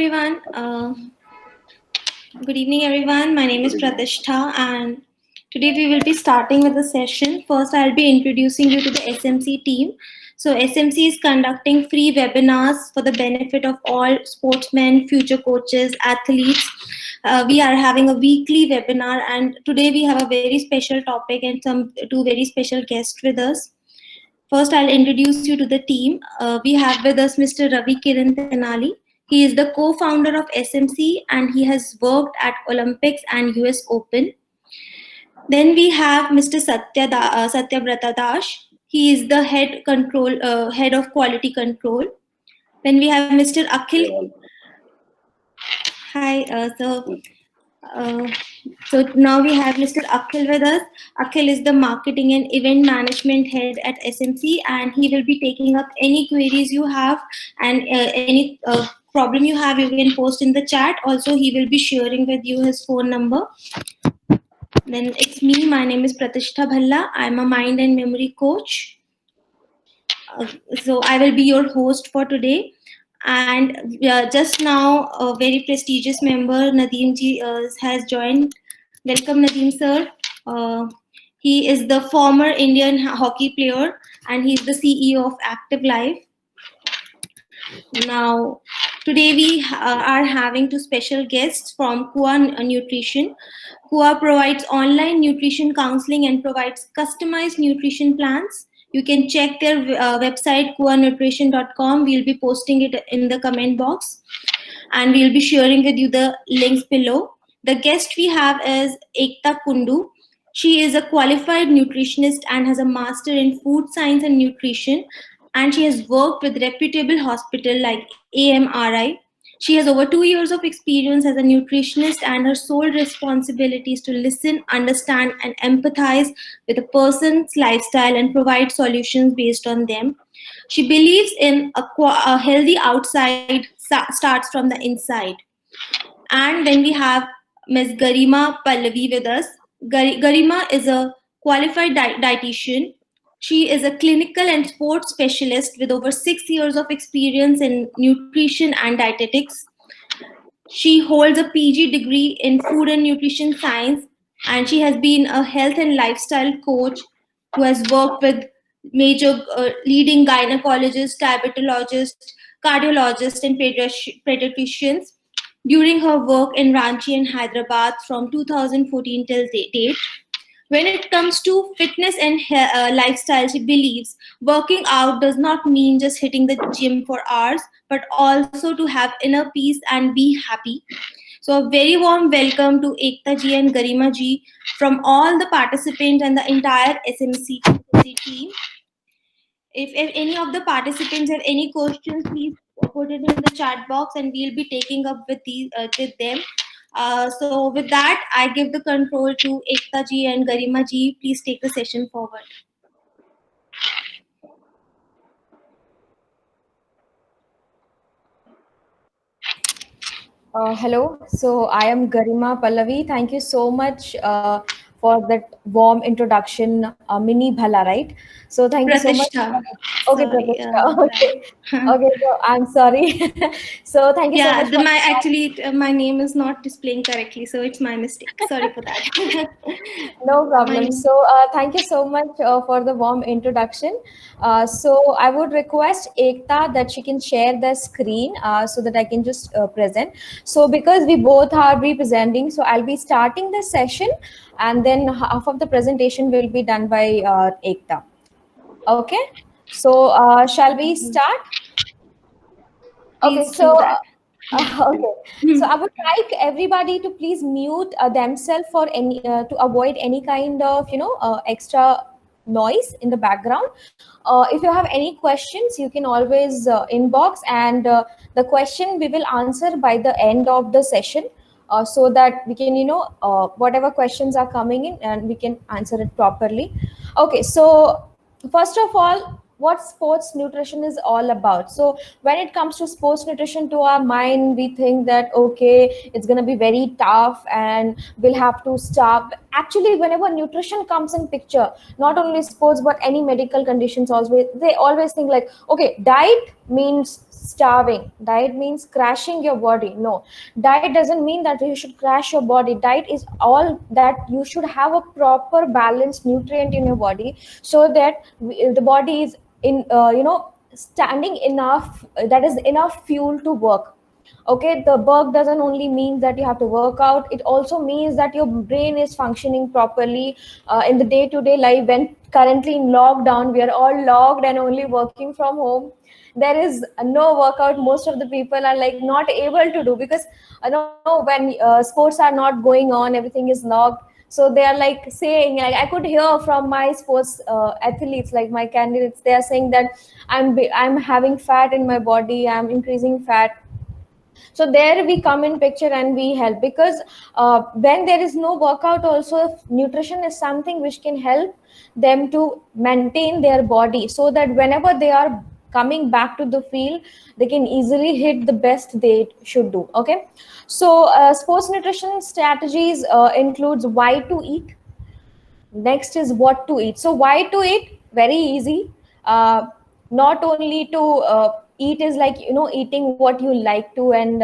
everyone. Good evening, everyone. My name is Pratishtha, and today we will be starting with the session. First, I'll be introducing you to the SMC team. So, SMC is conducting free webinars for the benefit of all sportsmen, future coaches, athletes. We are having a weekly webinar, and today we have a very special topic and two very special guests with us. First, I'll introduce you to the team. We have with us Mr. Ravi Kiran Tenali. He is the co-founder of SMC and he has worked at Olympics and US Open. Then we have Mr. Satyabrata Dash. He is the head of quality control. Then we have Mr. Akhil. Hi, so now we have Mr. Akhil with us. Akhil is the marketing and event management head at SMC, and he will be taking up any queries you have and any problem you have. You can post in the chat. Also, he will be sharing with you his phone number. Then it's me. My name is Pratishtha Bhalla. I'm a mind and memory coach. So I will be your host for today. And just now, a very prestigious member, Nadeem ji, has joined. Welcome, Nadeem sir. He is the former Indian hockey player and he's the CEO of Active Life. Now, today we are having two special guests from Kua Nutrition. Kua provides online nutrition counseling and provides customized nutrition plans. You can check their website, kuanutrition.com. We'll be posting it in the comment box and we'll be sharing with you the links below. The guest we have is Ekta Kundu. She is a qualified nutritionist and has a master in food science and nutrition. And she has worked with reputable hospitals like AMRI. She has over 2 years of experience as a nutritionist, and her sole responsibility is to listen, understand, and empathize with a person's lifestyle and provide solutions based on them. She believes in a healthy outside starts from the inside. And then we have Ms. Garima Pallavi with us. Garima is a qualified dietitian. She is a clinical and sports specialist with over 6 years of experience in nutrition and dietetics. She holds a PG degree in food and nutrition science, and she has been a health and lifestyle coach who has worked with major leading gynecologists, diabetologists, cardiologists, and pediatricians during her work in Ranchi and Hyderabad from 2014 till date. When it comes to fitness and lifestyle, she believes working out does not mean just hitting the gym for hours, but also to have inner peace and be happy. So a very warm welcome to Ekta ji and Garima ji from all the participants and the entire SMC team. If any of the participants have any questions, please put it in the chat box and we'll be taking up with them. So with that, I give the control to Ekta ji and Garima ji. Please take the session forward. Hello, so I am Garima Pallavi. Thank you so much for that warm introduction, Mini Bhala, right? So thank you so much. Okay, Pratishtha. Okay, okay. So I'm sorry. So thank you so much. My name is not displaying correctly, so it's my mistake. Sorry for that. No problem. So thank you so much for the warm introduction. So I would request Ekta that she can share the screen so that I can just present. So because we both are representing, so I'll be starting the session and then half of the presentation will be done by Ekta. Okay. So shall we start? Please so okay, so I would like everybody to please mute themselves for any to avoid any kind of extra noise in the background. If you have any questions, you can always inbox, and the question we will answer by the end of the session, so that we can whatever questions are coming in and we can answer it properly. Okay, so first of all, what sports nutrition is all about. So when it comes to sports nutrition, to our mind we think that okay, it's going to be very tough and we'll have to starve. actually whenever nutrition comes in picture, not only sports but any medical conditions also, they always think like, okay, diet means starving, diet means crashing your body. No, diet doesn't mean that you should crash your body. Diet is all that you should have a proper balanced nutrient in your body, so that the body is in standing enough, that is enough fuel to work. Okay, the work doesn't only mean that you have to work out, it also means that your brain is functioning properly in the day to day life. When currently in lockdown we are all locked and only working from home, there is no workout, most of the people are like not able to do, because no, when sports are not going on, everything is locked. So they are like saying, like I could hear from my sports athletes, like my candidates, they are saying that I'm having fat in my body, I'm increasing fat. So there we come in picture and we help, because when there is no workout also, nutrition is something which can help them to maintain their body, so that whenever they are coming back to the field, they can easily hit the best they should do. Okay, so sports nutrition strategies includes why to eat. Next is what to eat. So why to eat? Very easy. Not only to eat is like, eating what you like to, and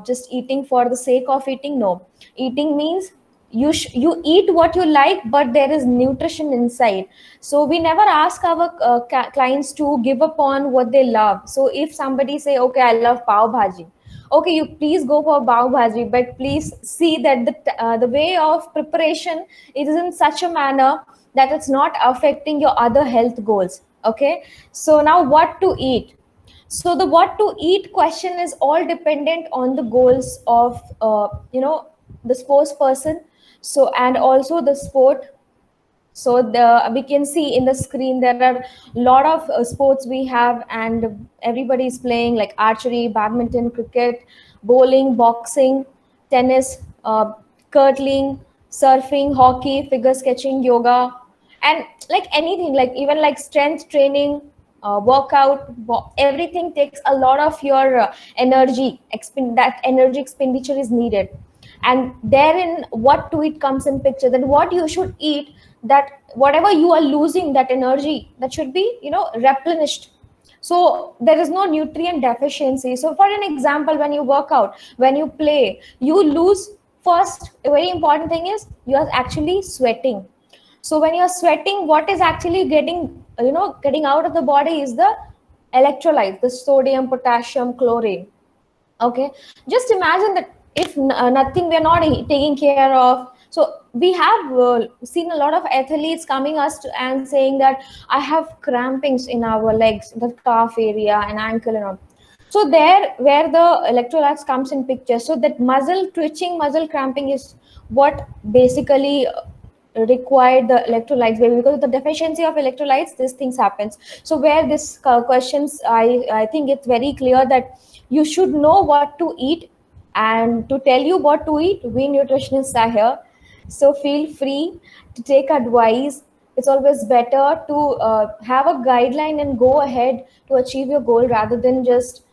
just eating for the sake of eating. No, eating means you eat what you like, but there is nutrition inside. So we never ask our clients to give up on what they love. So if somebody say, okay, I love pav bhaji, okay, you please go for pav bhaji, but please see that the way of preparation is in such a manner that it's not affecting your other health goals. Okay, so now what to eat. So the what to eat question is all dependent on the goals of the sports person, so and also the sport. So we can see in the screen there are a lot of sports we have, and everybody is playing, like archery, badminton, cricket, bowling, boxing, tennis, curling, surfing, hockey, figure sketching, yoga, and like anything, like even like strength training, workout, everything takes a lot of your energy. That energy expenditure is needed, and therein what to eat comes in picture, that what you should eat, that whatever you are losing, that energy, that should be replenished, so there is no nutrient deficiency. So for an example, when you work out, when you play, you lose. First, a very important thing is you are actually sweating. So when you're sweating, what is actually getting out of the body is the electrolytes, the sodium, potassium, chlorine. Okay, just imagine that if nothing, we're not taking care of. So we have seen a lot of athletes coming us and saying that I have crampings in our legs, the calf area and ankle and all. So there where the electrolytes comes in picture, so that muscle twitching, muscle cramping is what basically required the electrolytes, baby, because of the deficiency of electrolytes these things happens. So where this questions, I think it's very clear that you should know what to eat, and to tell you what to eat, we nutritionists are here. So feel free to take advice. It's always better to have a guideline and go ahead to achieve your goal, rather than just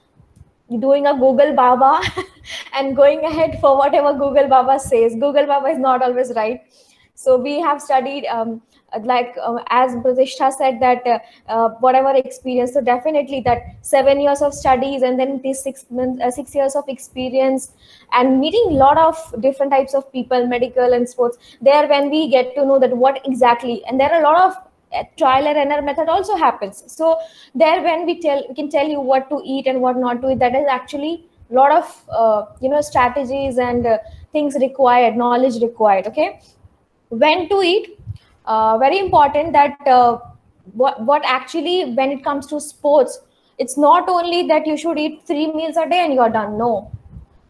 doing a Google Baba and going ahead for whatever Google Baba says. Google Baba is not always right. So we have studied, as Pratishtha said, that whatever experience. So definitely that 7 years of studies, and then these 6 months, 6 years of experience, and meeting a lot of different types of people, medical and sports. There, when we get to know that what exactly, and there are a lot of trial and error method also happens. So there, when we can tell you what to eat and what not to eat, that is actually a lot of strategies and things required, knowledge required. Okay, when to eat, very important that what actually, when it comes to sports, it's not only that you should eat 3 meals a day and you're done. No,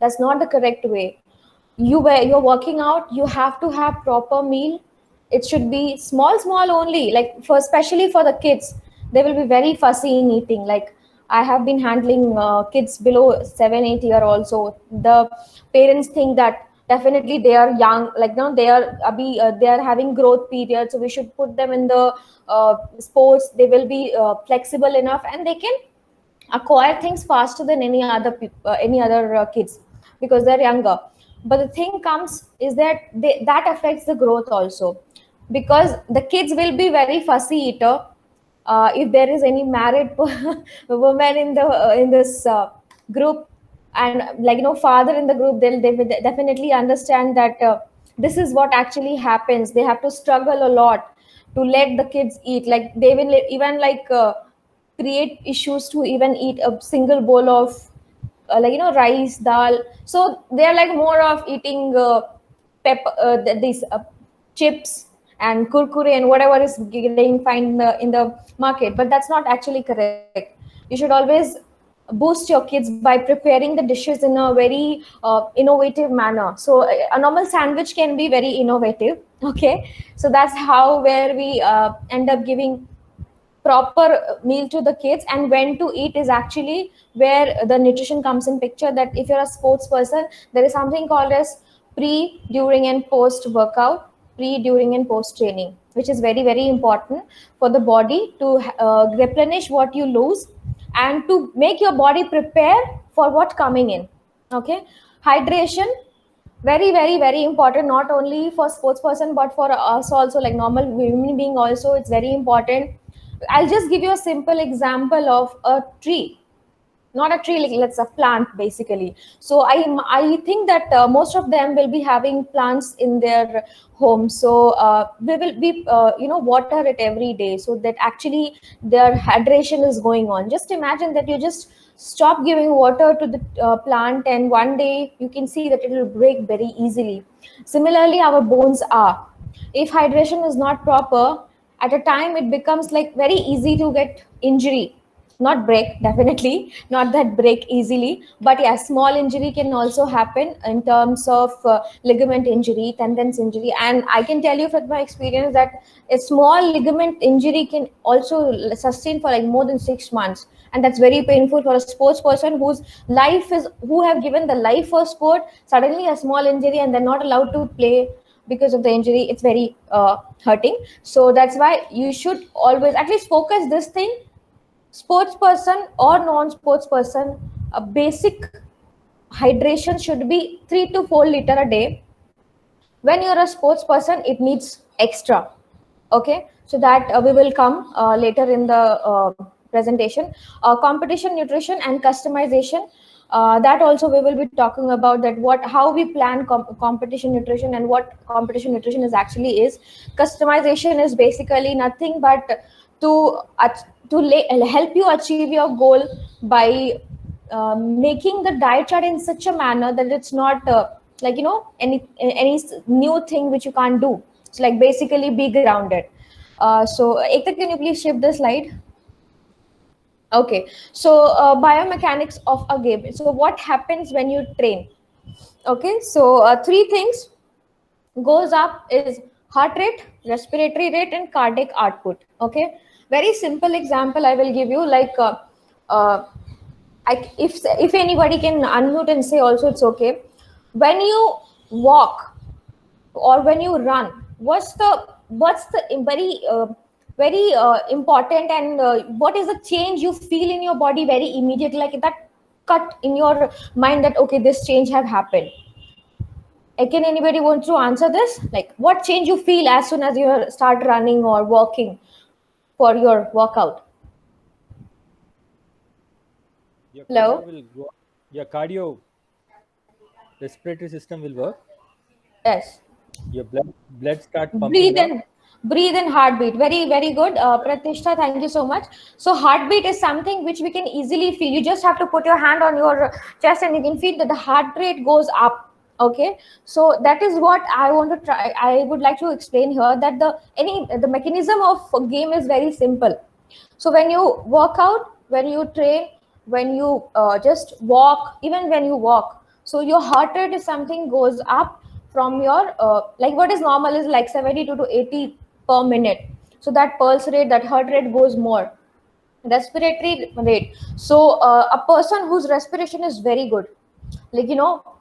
that's not the correct way. You're working out, you have to have proper meal. It should be small only, like for especially for the kids, they will be very fussy in eating. Like I have been handling kids below 7 8 year also. The parents think that definitely they are young, like no, they are having growth period, so we should put them in the sports. They will be flexible enough, and they can acquire things faster than any other kids, because they're younger. But the thing comes is that that affects the growth also, because the kids will be very fussy eater. If there is any married woman in this group, and like father in the group, they will definitely understand that this is what actually happens. They have to struggle a lot to let the kids eat. Like they will even create issues to even eat a single bowl of rice dal. So they're like more of eating pepper these chips and kurkure and whatever is getting find in the market. But that's not actually correct. You should always boost your kids by preparing the dishes in a very innovative manner. So a normal sandwich can be very innovative. Okay, so that's how where we end up giving proper meal to the kids. And when to eat is actually where the nutrition comes in picture. That if you're a sports person, there is something called as pre, during and post workout, pre, during and post training, which is very very important for the body to replenish what you lose, and to make your body prepare for what coming in. Okay, hydration, very very very important, not only for sports person but for us also, like normal human being also. It's very important. I'll just give you a simple example of a tree. Not a tree, like let's a plant basically. So I think that most of them will be having plants in their home. So we will be water it every day, so that actually their hydration is going on. Just imagine that you just stop giving water to the plant, and one day you can see that it will break very easily. Similarly, our bones are, if hydration is not proper, at a time it becomes like very easy to get injury. Not break, definitely not that break easily, but yeah, small injury can also happen in terms of ligament injury, tendons injury. And I can tell you from my experience that a small ligament injury can also sustain for like more than 6 months, and that's very painful for a sports person who have given the life for sport. Suddenly a small injury and they're not allowed to play because of the injury. It's very hurting. So that's why you should always at least focus this thing. Sports person or non-sports person, a basic hydration should be 3 to 4 liter a day. When you're a sports person, it needs extra. Okay, so that we will come later in the presentation. Competition nutrition and customization, that also we will be talking about, that what how we plan competition nutrition and what competition nutrition is actually is. Customization is basically nothing but to help you achieve your goal by making the diet chart in such a manner that it's not any new thing which you can't do. It's like basically be grounded. So Ekta, can you please shift the slide? Okay, so biomechanics of a game. So what happens when you train? Okay, so three things goes up is heart rate, respiratory rate, and cardiac output. Okay, very simple example I will give you. Like uh, if anybody can unmute and say also, it's okay. When you walk or when you run, what's the very important, and what is the change you feel in your body very immediately, like that cut in your mind that okay, this change have happened? Can anybody want to answer this? Like what change you feel as soon as you start running or walking for your workout? Your Hello? cardio will go. Your cardio respiratory system will work. Yes. Your blood start breathe pumping up. and breathe and heartbeat, very very good. Pratishtha, thank you so much. So heartbeat is something which we can easily feel. You just have to put your hand on your chest and you can feel that the heart rate goes up. Okay, so that is what I want to try. I would like to explain here that the mechanism of a game is very simple. So when you work out, when you train, when you just walk, even when you walk, so your heart rate is something goes up from your like what is normal is like 72 to 80 per minute. So that pulse rate, that heart rate goes more. Respiratory rate, so a person whose respiration is very good, like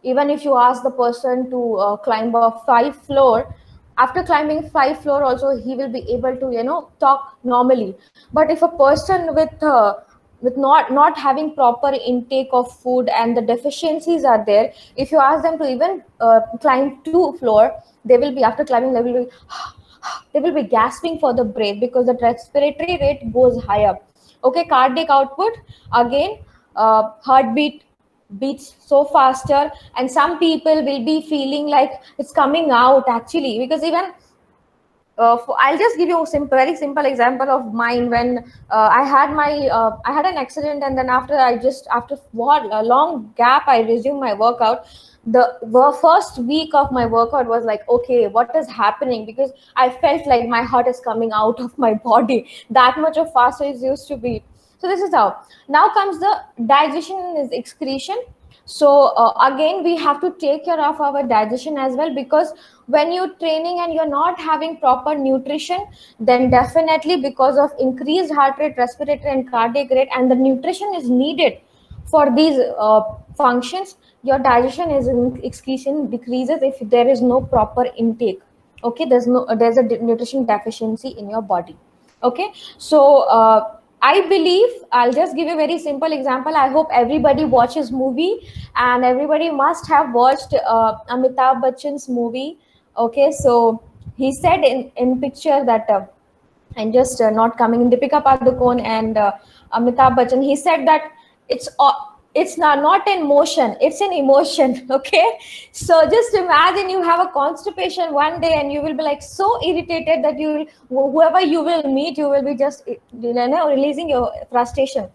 even if you ask the person to climb a 5 floor, after climbing 5 floor also he will be able to talk normally. But if a person with with not having proper intake of food, and the deficiencies are there, if you ask them to even climb 2 floor, they will be, after climbing, they will be gasping for the breath because the respiratory rate goes higher. Okay, cardiac output, again, heartbeat beats so faster, and some people will be feeling like it's coming out actually, because even I'll just give you a very simple example of mine. When I had an accident, and then after what a long gap, I resumed my workout. The first week of my workout was like, okay, what is happening? Because I felt like my heart is coming out of my body. That much of faster it used to be. So this is how. Now comes the digestion and excretion. So again, we have to take care of our digestion as well, because when you're training and you're not having proper nutrition, then definitely, because of increased heart rate, respiratory and cardiac rate, and the nutrition is needed for these functions, your digestion is excretion decreases if there is no proper intake. Okay, there's a nutrition deficiency in your body. Okay, so I believe, I'll just give a very simple example. I hope everybody watches movie, and everybody must have watched Amitabh Bachchan's movie. Okay, so he said in picture that, and just not coming in, Deepika Padukone and Amitabh Bachchan, he said that it's not in motion, it's in emotion. Okay, so just imagine you have a constipation one day, and you will be like so irritated that whoever you will meet, you will be just releasing your frustration.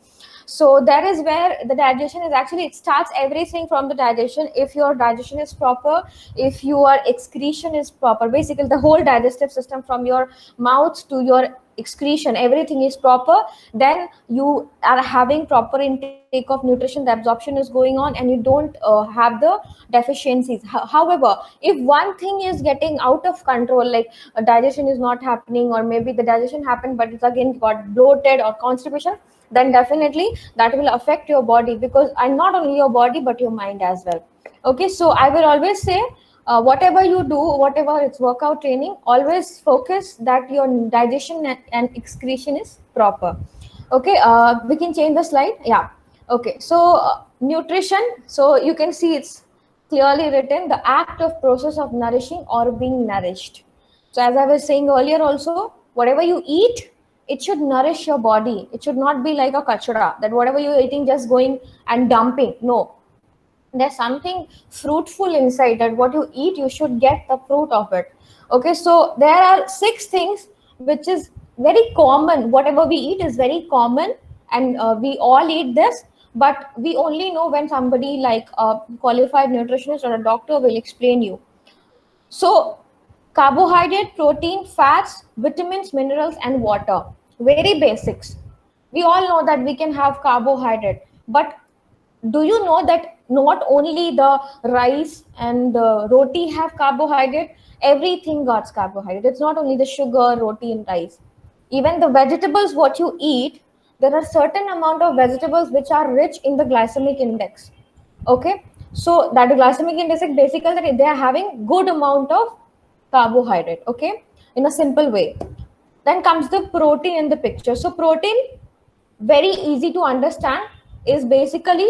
So that is where the digestion is actually, it starts everything from the digestion. If your digestion is proper, if your excretion is proper, basically the whole digestive system from your mouth to your excretion, everything is proper, then you are having proper intake of nutrition, the absorption is going on, and you don't have the deficiencies. However, if one thing is getting out of control, like digestion is not happening, or maybe the digestion happened but it's again got bloated or constipation, then definitely that will affect your body, because and not only your body but your mind as well. Okay, so I will always say, whatever you do, whatever it's workout training, always focus that your digestion and excretion is proper. Okay, we can change the slide. Yeah. Okay, so nutrition, so you can see it's clearly written, the act of process of nourishing or being nourished. So as I was saying earlier also, whatever you eat, it should nourish your body. It should not be like a kachra, that whatever you're eating just going and dumping. No, there's something fruitful inside, that what you eat, you should get the fruit of it. Okay, so there are 6 things which is very common. Whatever we eat is very common, and we all eat this, but we only know when somebody like a qualified nutritionist or a doctor will explain you. So carbohydrate, protein, fats, vitamins, minerals, and water. Very basics. We all know that we can have carbohydrate, but do you know that not only the rice and the roti have carbohydrate? Everything got carbohydrate. It's not only the sugar, roti, and rice. Even the vegetables, what you eat, there are certain amount of vegetables which are rich in the glycemic index. Okay, so that glycemic index is basically that they are having good amount of carbohydrate. Okay, in a simple way. Then comes the protein in the picture. So protein, very easy to understand, is basically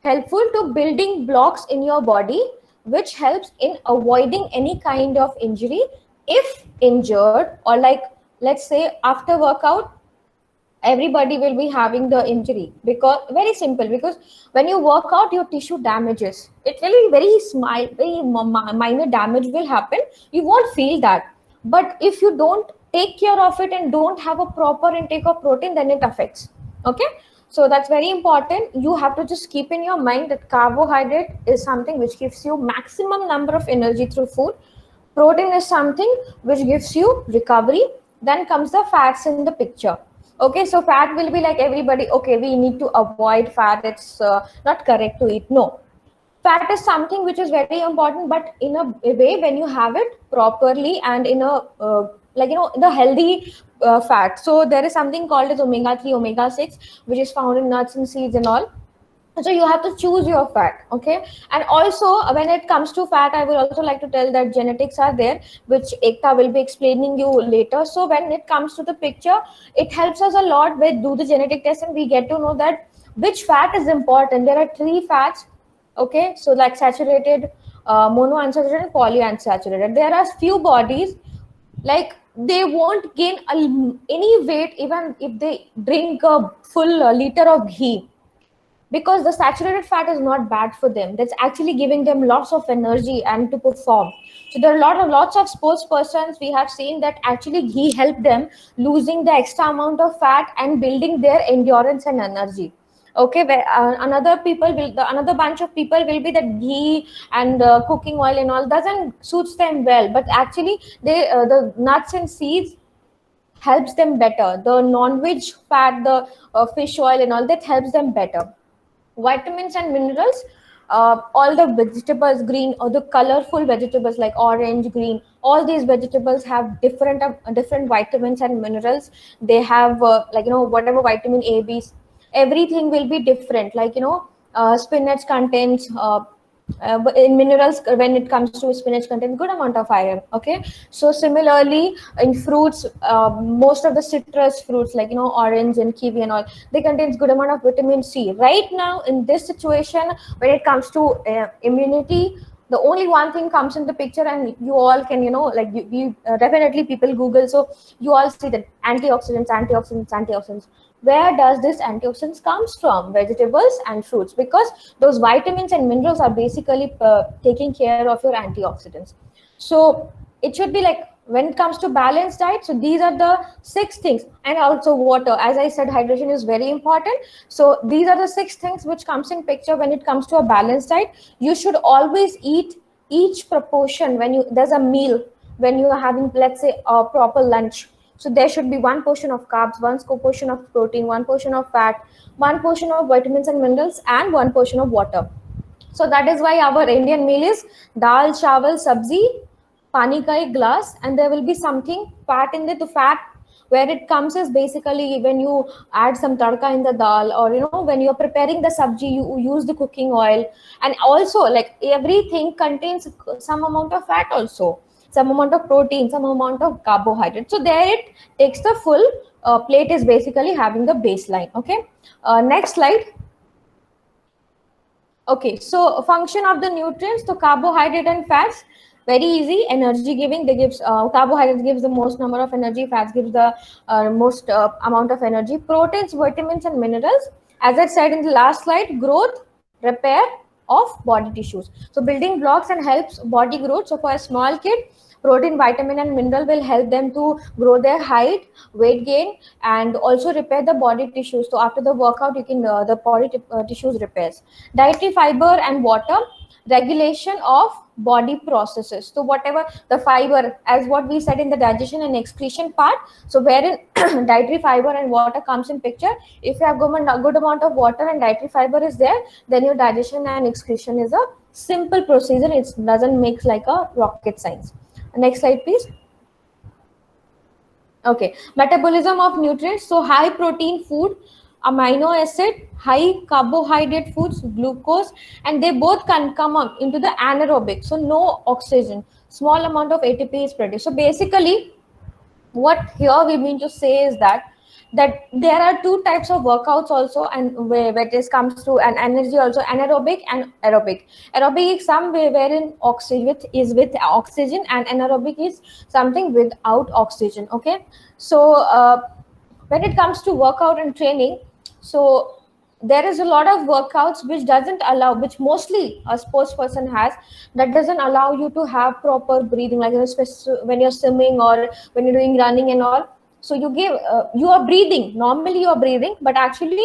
helpful to building blocks in your body, which helps in avoiding any kind of injury. If injured, or like let's say after workout, everybody will be having the injury, because very simple, because when you work out, your tissue damages. It will be very small, very minor damage will happen, you won't feel that. But if you don't take care of it and don't have a proper intake of protein, then it affects. Okay, so that's very important. You have to just keep in your mind that carbohydrate is something which gives you maximum number of energy through food. Protein is something which gives you recovery. Then comes the fats in the picture. Okay, so fat will be like everybody, okay, we need to avoid fat, it's not correct to eat. No, fat is something which is very important, but in a way, when you have it properly and in a the healthy fat. So there is something called as omega 3, omega 6, which is found in nuts and seeds and all. So you have to choose your fat. Okay. And also when it comes to fat, I would also like to tell that genetics are there, which Ekta will be explaining you later. So when it comes to the picture, it helps us a lot with do the genetic test, and we get to know that which fat is important. There are three fats. Okay. So like saturated, monounsaturated, and polyunsaturated. There are few bodies like they won't gain any weight even if they drink a full liter of ghee, because the saturated fat is not bad for them. That's actually giving them lots of energy and to perform. So there are lots of sports persons we have seen that actually ghee help them losing the extra amount of fat and building their endurance and energy. Okay, where another bunch of people will be that ghee and cooking oil and all doesn't suits them well, but actually they the nuts and seeds helps them better. The non-veg fat, the fish oil and all that helps them better. Vitamins and minerals, all the vegetables, green or the colorful vegetables like orange, green, all these vegetables have different vitamins and minerals. They have like whatever vitamin A, B, everything will be different. Like spinach contains but in minerals, when it comes to spinach contains good amount of iron. Okay, so similarly in fruits, most of the citrus fruits like orange and kiwi and all, they contains good amount of vitamin C. Right now in this situation, when it comes to immunity, the only one thing comes in the picture, and you all can like you definitely people Google, so you all see that antioxidants, antioxidants, antioxidants. Where does this antioxidants comes from? Vegetables and fruits, because those vitamins and minerals are basically taking care of your antioxidants. So it should be like, when it comes to balanced diet, so these are the 6 things. And also water, as I said, hydration is very important. So these are the 6 things which comes in picture when it comes to a balanced diet. You should always eat each proportion when there's a meal, when you are having, let's say, a proper lunch. So there should be one portion of carbs, one portion of protein, one portion of fat, one portion of vitamins and minerals, and one portion of water. So that is why our Indian meal is dal, chawal, sabzi, pani ka ek glass, and there will be something fat in it. The fat where it comes is basically when you add some tadka in the dal, or when you're preparing the sabji, you use the cooking oil. And also like everything contains some amount of fat also, some amount of protein, some amount of carbohydrate. So there it takes the full plate is basically having the baseline. Okay, next slide. Okay, so function of the nutrients, so carbohydrate and fats, very easy, energy giving. They gives carbohydrates gives the most number of energy, fats gives the most amount of energy. Proteins, vitamins and minerals, as I said in the last slide, growth, repair of body tissues. So building blocks and helps body growth. So for a small kid, protein, vitamin and mineral will help them to grow their height, weight gain, and also repair the body tissues. So after the workout, you can the body tissues repairs. Dietary fiber and water, regulation of body processes. So whatever the fiber, as what we said in the digestion and excretion part, so wherein dietary fiber and water comes in picture, if you have good amount of water and dietary fiber is there, then your digestion and excretion is a simple procedure. It doesn't make like a rocket science. Next slide, please. Okay, metabolism of nutrients. So high protein food, amino acid, high carbohydrate foods, glucose, and they both can come up into the anaerobic. So no oxygen, small amount of ATP is produced. So basically, what here we mean to say is that there are two types of workouts also, and where this comes to an energy also, anaerobic and aerobic. Aerobic is some way wherein oxygen is with oxygen, and anaerobic is something without oxygen. Okay, so when it comes to workout and training, so there is a lot of workouts which doesn't allow, which mostly a sports person has, that doesn't allow you to have proper breathing, like when you're swimming or when you're doing running and all. So you are breathing, normally you are breathing, but actually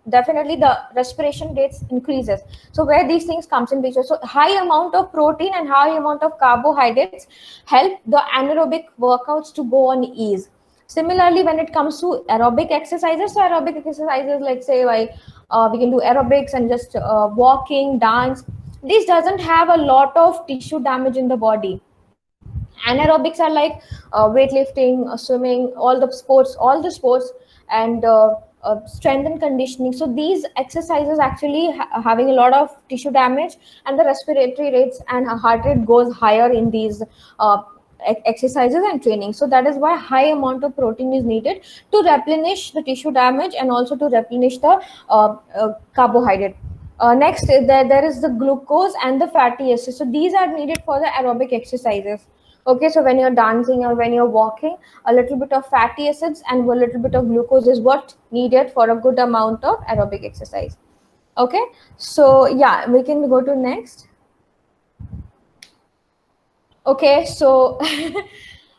definitely the respiration rates increases. So where these things comes in picture, so high amount of protein and high amount of carbohydrates help the anaerobic workouts to go on ease. Similarly, when it comes to aerobic exercises, so aerobic exercises, let's say like we can do aerobics and just walking, dance. This doesn't have a lot of tissue damage in the body. Anaerobics are like weightlifting, swimming, all the sports, and strength and conditioning. So these exercises actually having a lot of tissue damage, and the respiratory rates and heart rate goes higher in these exercises and training. So that is why high amount of protein is needed to replenish the tissue damage and also to replenish the carbohydrate. Next, there is the glucose and the fatty acids. So these are needed for the aerobic exercises. Okay, so when you're dancing or when you're walking, a little bit of fatty acids and a little bit of glucose is what needed for a good amount of aerobic exercise. Okay, so yeah, we can go to next. Okay, so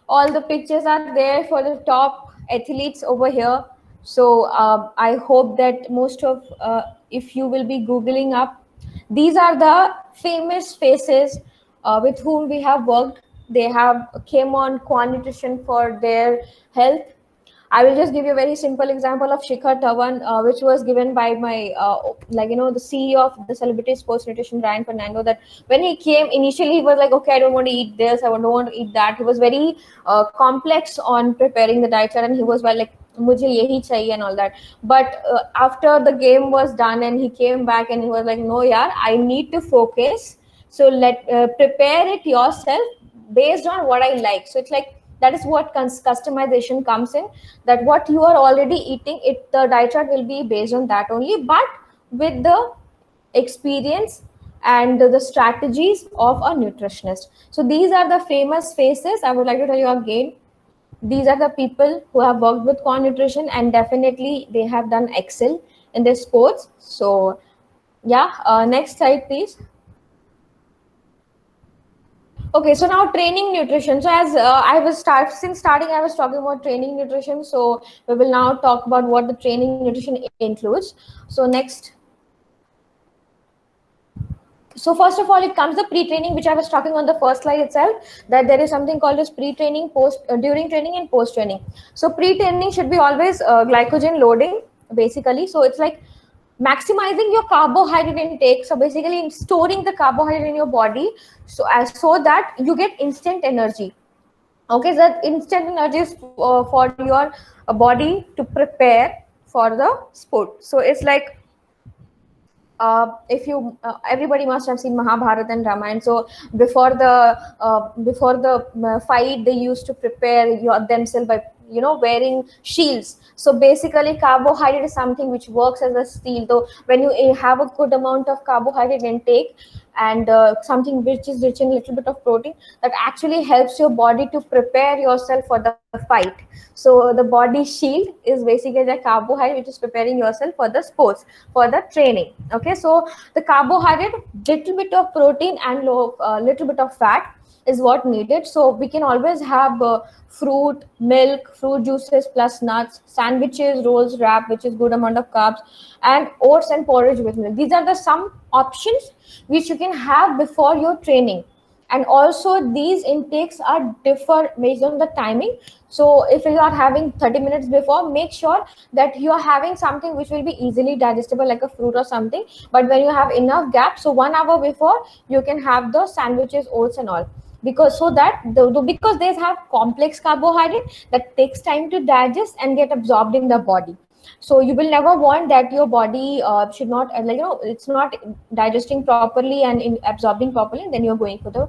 all the pictures are there for the top athletes over here. So I hope that most of, if you will be Googling up, these are the famous faces with whom we have worked. They have came on Quan Nutrition for their health. I will just give you a very simple example of Shikhar Dhawan, which was given by my, the CEO of the Celebrity Sports Nutrition, Ryan Fernando, that when he came, initially he was like, okay, I don't want to eat this, I don't want to eat that. He was very complex on preparing the diet chart, and he was like, mujhe yehi chahiye and all that. But after the game was done and he came back and he was like, no, yaar, I need to focus. So prepare it yourself based on what I like. So it's like, that is what customization comes in, that what you are already eating, the diet chart will be based on that only, but with the experience and the strategies of a nutritionist. So these are the famous faces. I would like to tell you again, these are the people who have worked with Quan Nutrition, and definitely they have done excel in their sports. So yeah, next slide please. Okay, so now training nutrition. So as I was starting, I was talking about training nutrition. So we will now talk about what the training nutrition includes. So next. So first of all, it comes the pre-training, which I was talking on the first slide itself, that there is something called as pre-training, during training and post-training. So pre-training should be always glycogen loading, basically. So it's like maximizing your carbohydrate intake. So basically storing the carbohydrate in your body, so that you get instant energy. Okay, so that instant energy is for your body to prepare for the sport. So it's like, if you everybody must have seen Mahabharata and Ramayana. So before the fight, they used to prepare themselves by wearing shields. So basically carbohydrate is something which works as a steel. So when you have a good amount of carbohydrate intake and something which is rich in a little bit of protein, that actually helps your body to prepare yourself for the fight. So the body shield is basically the carbohydrate which is preparing yourself for the sports, for the training. Okay, so the carbohydrate, little bit of protein and little bit of fat is what needed. So we can always have fruit, milk, fruit juices plus nuts, sandwiches, rolls, wrap, which is good amount of carbs, and oats and porridge with milk. These are the some options which you can have before your training. And also these intakes are differ based on the timing. So if you are having 30 minutes before, make sure that you are having something which will be easily digestible, like a fruit or something. But when you have enough gap, so 1 hour before, you can have the sandwiches, oats and all, because so that because they have complex carbohydrate that takes time to digest and get absorbed in the body. So you will never want that your body should not it's not digesting properly and absorbing properly, and then you're going for the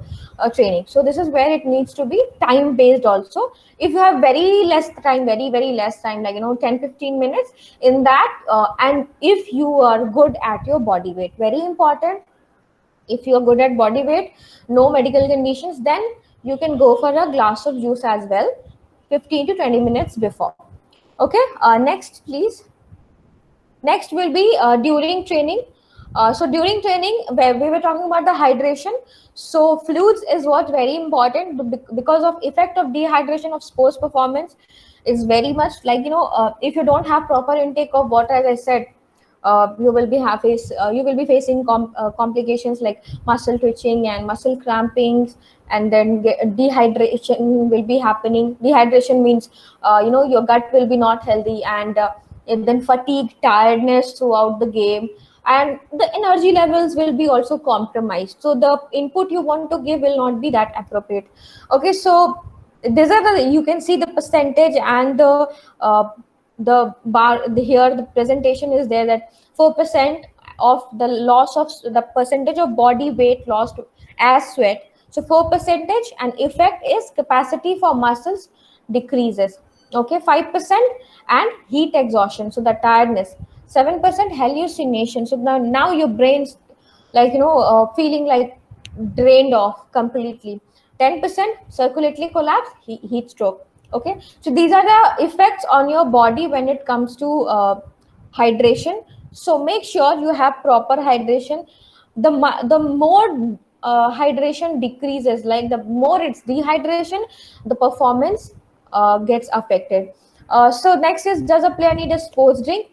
training. So this is where it needs to be time based also. If you have very less time, very less time, 10-15 minutes in that, and if you are good at your body weight, very important. If you are good at body weight, no medical conditions, then you can go for a glass of juice as well, 15 to 20 minutes before. Okay, next please. Next will be during training. So during training, where we were talking about the hydration. So fluids is what very important, because of effect of dehydration of sports performance is very much like, if you don't have proper intake of water, as I said, you will be facing complications like muscle twitching and muscle crampings, and then dehydration will be happening. Dehydration means your gut will be not healthy, and then fatigue, tiredness throughout the game, and the energy levels will be also compromised. So the input you want to give will not be that appropriate. Okay, so these are you can see the percentage and the here the presentation is there that 4% of the loss of the percentage of body weight lost as sweat. So 4% and effect is capacity for muscles decreases. Okay, 5% and heat exhaustion, so the tiredness. 7% hallucination, so now your brain's like feeling like drained off completely. 10% circulatory collapse, heat stroke. Okay, so these are the effects on your body when it comes to hydration. So make sure you have proper hydration. The more hydration decreases, like the more it's dehydration, the performance gets affected. So next is, does a player need a sports drink?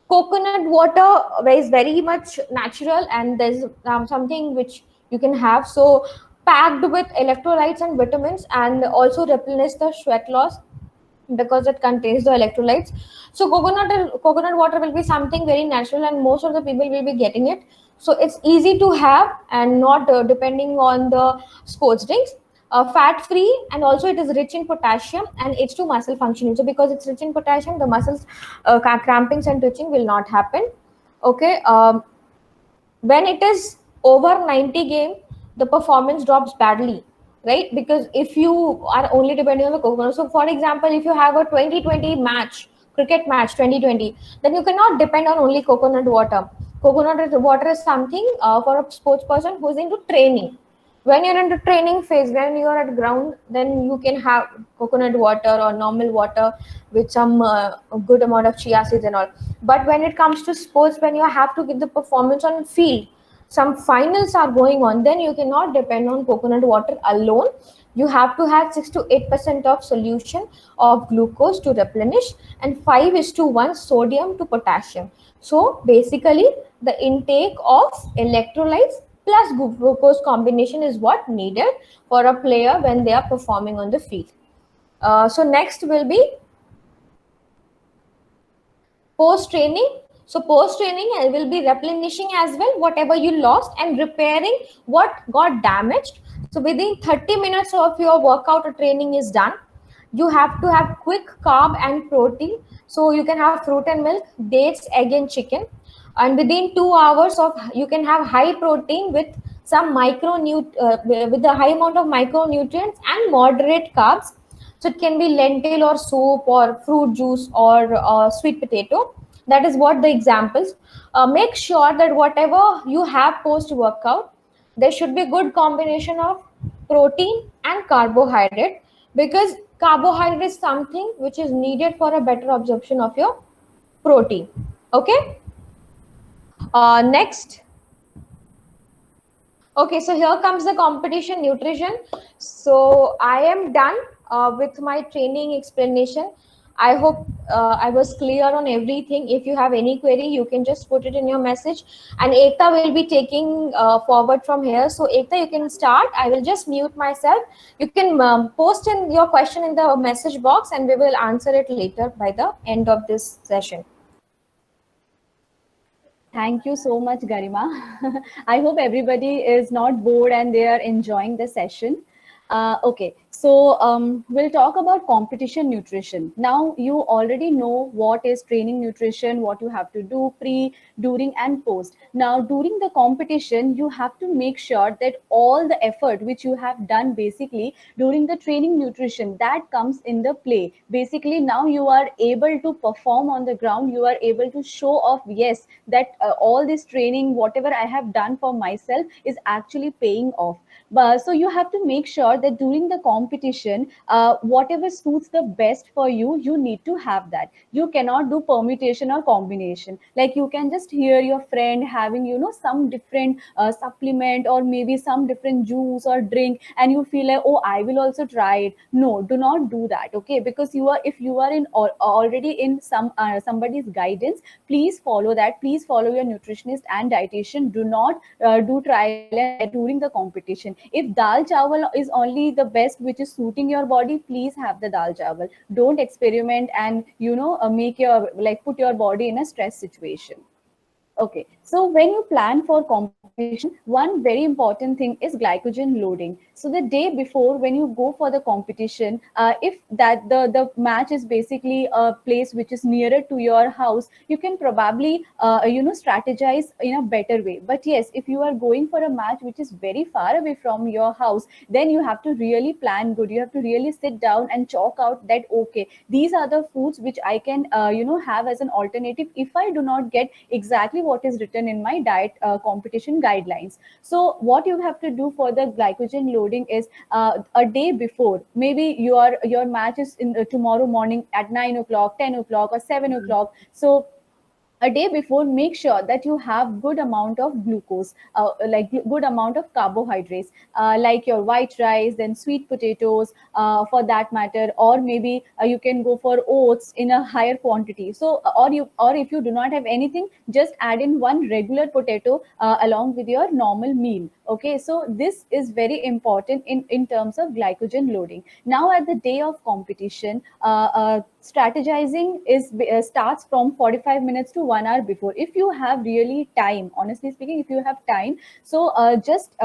Coconut water is very much natural, and there's something which you can have, so packed with electrolytes and vitamins, and also replenish the sweat loss because it contains the electrolytes. So coconut water will be something very natural, and most of the people will be getting it. So it's easy to have and not depending on the sports drinks. Fat free, and also it is rich in potassium and H2 muscle functioning. So because it's rich in potassium, the muscles crampings and twitching will not happen. Okay. When it is over 90 game, the performance drops badly, right? Because if you are only depending on the coconut, so for example, if you have a 2020 match, cricket match 2020, then you cannot depend on only coconut water. Water is something for a sports person who's into training. When you're into training phase, when you're at ground, then you can have coconut water or normal water with some good amount of chia seeds and all. But when it comes to sports, when you have to give the performance on field, some finals are going on, then you cannot depend on coconut water alone. You have to have 6 to 8% of solution of glucose to replenish, and 5:1 sodium to potassium. So basically the intake of electrolytes plus glucose combination is what needed for a player when they are performing on the field. So next will be post training. So post training, I will be replenishing as well whatever you lost and repairing what got damaged. So within 30 minutes of your workout or training is done, you have to have quick carb and protein. So you can have fruit and milk, dates, egg and chicken. And within 2 hours of, you can have high protein with some with a high amount of micronutrients and moderate carbs. So it can be lentil or soup or fruit juice or sweet potato. That is what the examples. Make sure that whatever you have post workout, there should be good combination of protein and carbohydrate, because carbohydrate is something which is needed for a better absorption of your protein. Okay. Next. Okay, so here comes the competition nutrition. So I am done with my training explanation. I hope I was clear on everything. If you have any query, you can just put it in your message, and Ekta will be taking forward from here. So Ekta, you can start. I will just mute myself. You can post in your question in the message box, and we will answer it later by the end of this session. Thank you so much, Garima. I hope everybody is not bored and they are enjoying the session. Okay, so we'll talk about competition nutrition. Now you already know what is training nutrition, what you have to do pre, during and post. Now during the competition, you have to make sure that all the effort which you have done basically during the training nutrition, that comes in the play. Basically now you are able to perform on the ground, you are able to show off, yes, that all this training, whatever I have done for myself is actually paying off. But so you have to make sure that during the competition, whatever suits the best for you, you need to have that. You cannot do permutation or combination. Like you can just hear your friend having, you know, some different supplement or maybe some different juice or drink, and you feel like, oh, I will also try it. No, do not do that. Okay, because you are, if you are in already in somebody's guidance, please follow that. Please follow your nutritionist and dietitian. Do not do trial and error during the competition. If dal chawal is only the best which is suiting your body, please have the dal chawal. Don't experiment and, you know, make your, like, put your body in a stress situation. Okay, So when you plan for competition, one very important thing is glycogen loading. So the day before, when you go for the competition, if that the match is basically a place which is nearer to your house, you can probably strategize in a better way. But yes, if you are going for a match which is very far away from your house, then you have to really plan good. You have to really sit down and chalk out that, okay, these are the foods which I can have as an alternative if I do not get exactly what is written in my diet competition guidelines. So what you have to do for the glycogen loading is a day before, maybe your match is in tomorrow morning at 9 o'clock, 10 o'clock, or 7 o'clock. So a day before, make sure that you have good amount of glucose, good amount of carbohydrates, like your white rice, then sweet potatoes, for that matter, or maybe you can go for oats in a higher quantity. So or if you do not have anything, just add in one regular potato along with your normal meal. Okay, so this is very important in terms of glycogen loading. Now at the day of competition, strategizing starts from 45 minutes to 1 hour before. If you have really time, honestly speaking, if you have time, so just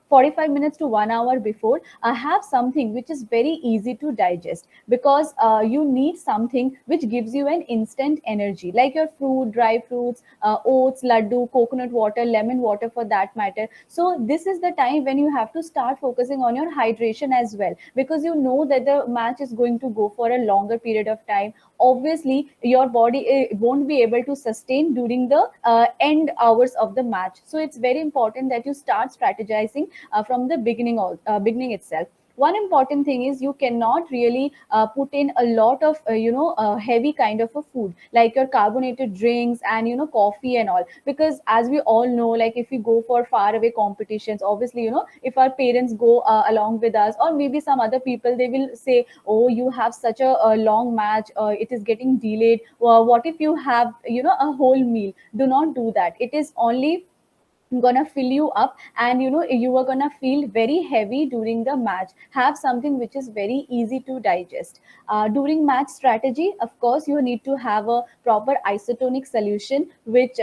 45 minutes to 1 hour before, have something which is very easy to digest, because you need something which gives you an instant energy, like your fruit, dry fruits, oats, laddu, coconut water, lemon water for that matter. So this is the time when you have to start focusing on your hydration as well, because you know that the match is going to go for a longer period of time. Obviously your body won't be able to sustain during the end hours of the match. So it's very important that you start strategizing from the beginning itself. One important thing is you cannot really put in a lot of heavy kind of a food, like your carbonated drinks and coffee and all, because as we all know, like if we go for far away competitions, obviously if our parents go along with us, or maybe some other people, they will say, oh, you have such a long match, it is getting delayed. Well, what if you have a whole meal? Do not do that. It is only gonna fill you up, and you are gonna feel very heavy during the match. Have something which is very easy to digest. During match strategy, of course, you need to have a proper isotonic solution, which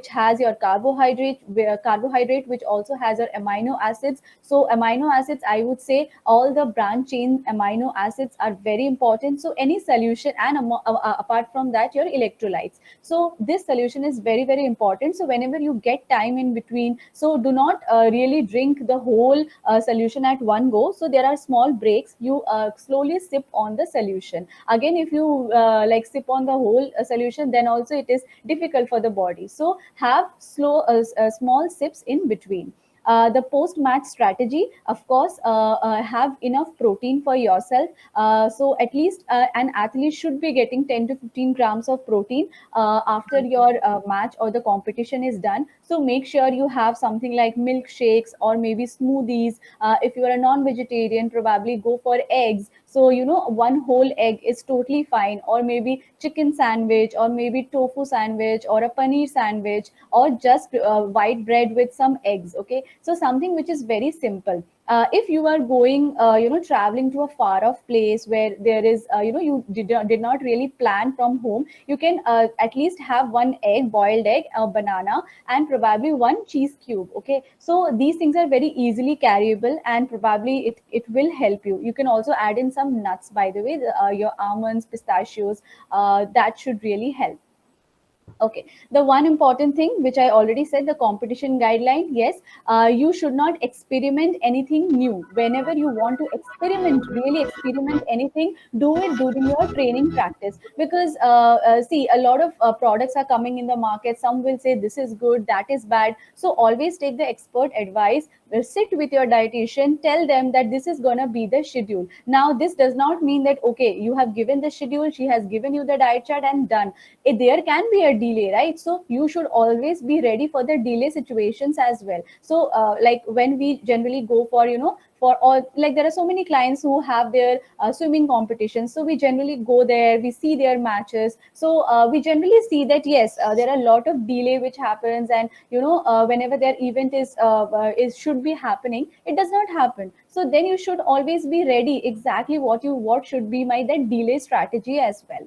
has your carbohydrate, which also has your amino acids. So amino acids, I would say all the branch chain amino acids are very important. So any solution, and apart from that, your electrolytes. So this solution is very, very important. So whenever you get time in between, so do not really drink the whole solution at one go. So there are small breaks. You slowly sip on the solution. Again, if you sip on the whole solution, then also it is difficult for the body. So have small sips in between. The post-match strategy, of course, have enough protein for yourself. So at least an athlete should be getting 10 to 15 grams of protein after your match or the competition is done. So make sure you have something like milkshakes or maybe smoothies. If you are a non-vegetarian, probably go for eggs. So one whole egg is totally fine, or maybe chicken sandwich, or maybe tofu sandwich, or a paneer sandwich, or just white bread with some eggs. Okay, so something which is very simple. If you are going traveling to a far off place where there is you did not really plan from home, you can at least have one egg, boiled egg, a banana, and probably one cheese cube. Okay, so these things are very easily carryable, and probably it will help you. You can also add in some nuts, by the way, your almonds, pistachios, that should really help. Okay, the one important thing which I already said, the competition guideline. Yes, you should not experiment anything new. Whenever you want to experiment, really experiment anything, do it during your training practice. Because see, a lot of products are coming in the market. Some will say this is good, that is bad. So always take the expert advice. Sit with your dietitian, tell them that this is gonna be the schedule. Now, this does not mean that okay, you have given the schedule, she has given you the diet chart, and done. There can be a delay, right? So you should always be ready for the delay situations as well. So like when we generally go for for all, like there are so many clients who have their swimming competitions, so we generally go there, we see their matches. So we generally see that yes, there are a lot of delay which happens, and whenever their event is should be happening, it does not happen. So then you should always be ready exactly what should be my that delay strategy as well.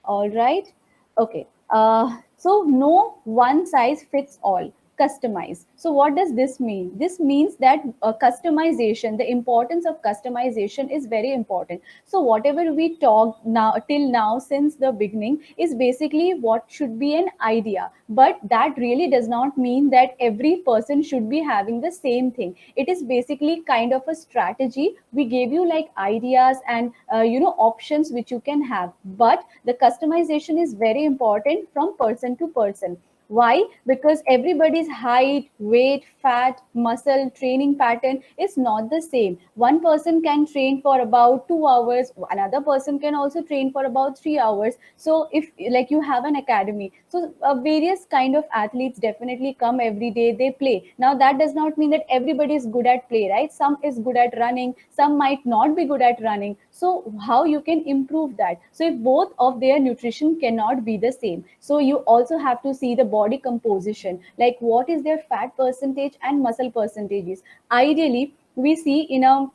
All right. Okay. So no one size fits all. Customize. So what does this mean? This means that customization, the importance of customization is very important. So whatever we talk now till now since the beginning is basically what should be an idea, but that really does not mean that every person should be having the same thing. It is basically kind of a strategy. We gave you like ideas and options which you can have, but the customization is very important from person to person. Why? Because everybody's height, weight, fat, muscle, training pattern is not the same. One person can train for about 2 hours, another person can also train for about 3 hours. So if like you have an academy, so various kind of athletes definitely come every day, they play. Now that does not mean that everybody is good at play, right? Some is good at running, some might not be good at running. So how you can improve that? So if both of their nutrition cannot be the same, so you also have to see the body composition, like what is their fat percentage and muscle percentages. Ideally we see in a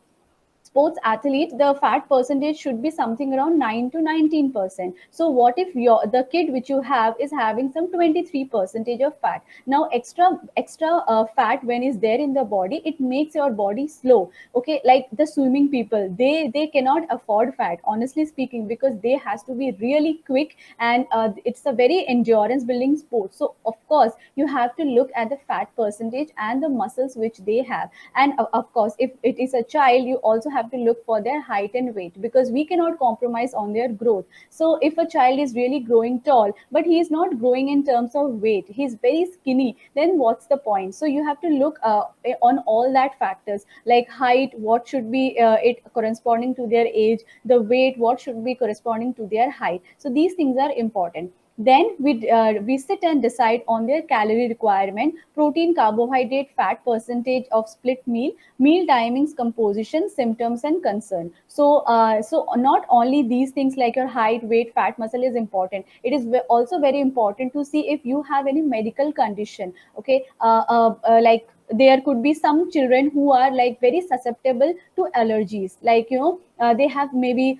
sports athlete, the fat percentage should be something around 9 to 19%. So what if the kid which you have is having some 23% of fat? Now extra fat when is there in the body, it makes your body slow. Okay, like the swimming people, they cannot afford fat, honestly speaking, because they has to be really quick, and it's a very endurance building sport. So of course you have to look at the fat percentage and the muscles which they have. And of course if it is a child, you also have to look for their height and weight, because we cannot compromise on their growth. So if a child is really growing tall but he is not growing in terms of weight, he's very skinny, then what's the point? So you have to look on all that factors, like height, what should be it corresponding to their age, the weight, what should be corresponding to their height. So these things are important. Then we sit and decide on their calorie requirement, protein, carbohydrate, fat percentage of split meal timings, composition, symptoms, and concern. So not only these things like your height, weight, fat, muscle is important. It is also very important to see if you have any medical condition. Okay, like there could be some children who are like very susceptible to allergies, like they have maybe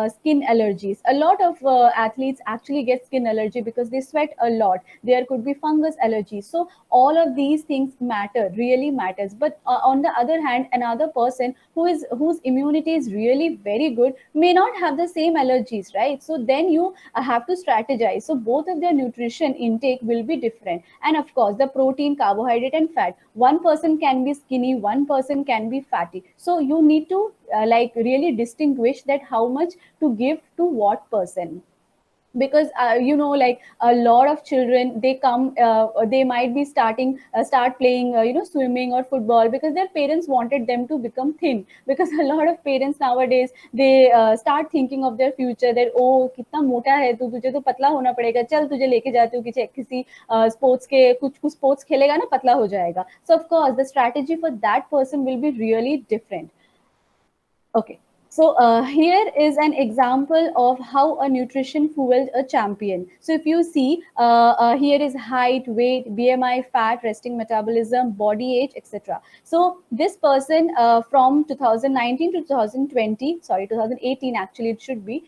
skin allergies. A lot of athletes actually get skin allergy because they sweat a lot. There could be fungus allergies. So all of these things matter, really matters. But on the other hand, another person whose immunity is really very good may not have the same allergies, right? So then you have to strategize. So both of their nutrition intake will be different. And of course the protein, carbohydrate, and fat, one person can be skinny, one person can be fatty. So you need to like really distinguish that how much to give to what person. Because like a lot of children, they come they might be start playing swimming or football because their parents wanted them to become thin. Because a lot of parents nowadays, they start thinking of their future, that oh kitna mota hai tu, tujhe to patla hona padega, chal tujhe leke jati hu kisi sports ke kuch sports khelega na, patla ho jayega. So of course the strategy for that person will be really different. Okay, so here is an example of how a nutrition fueled a champion. So if you see, here is height, weight, BMI, fat, resting metabolism, body age, etc. So this person from 2019 to 2020, sorry, 2018 actually it should be.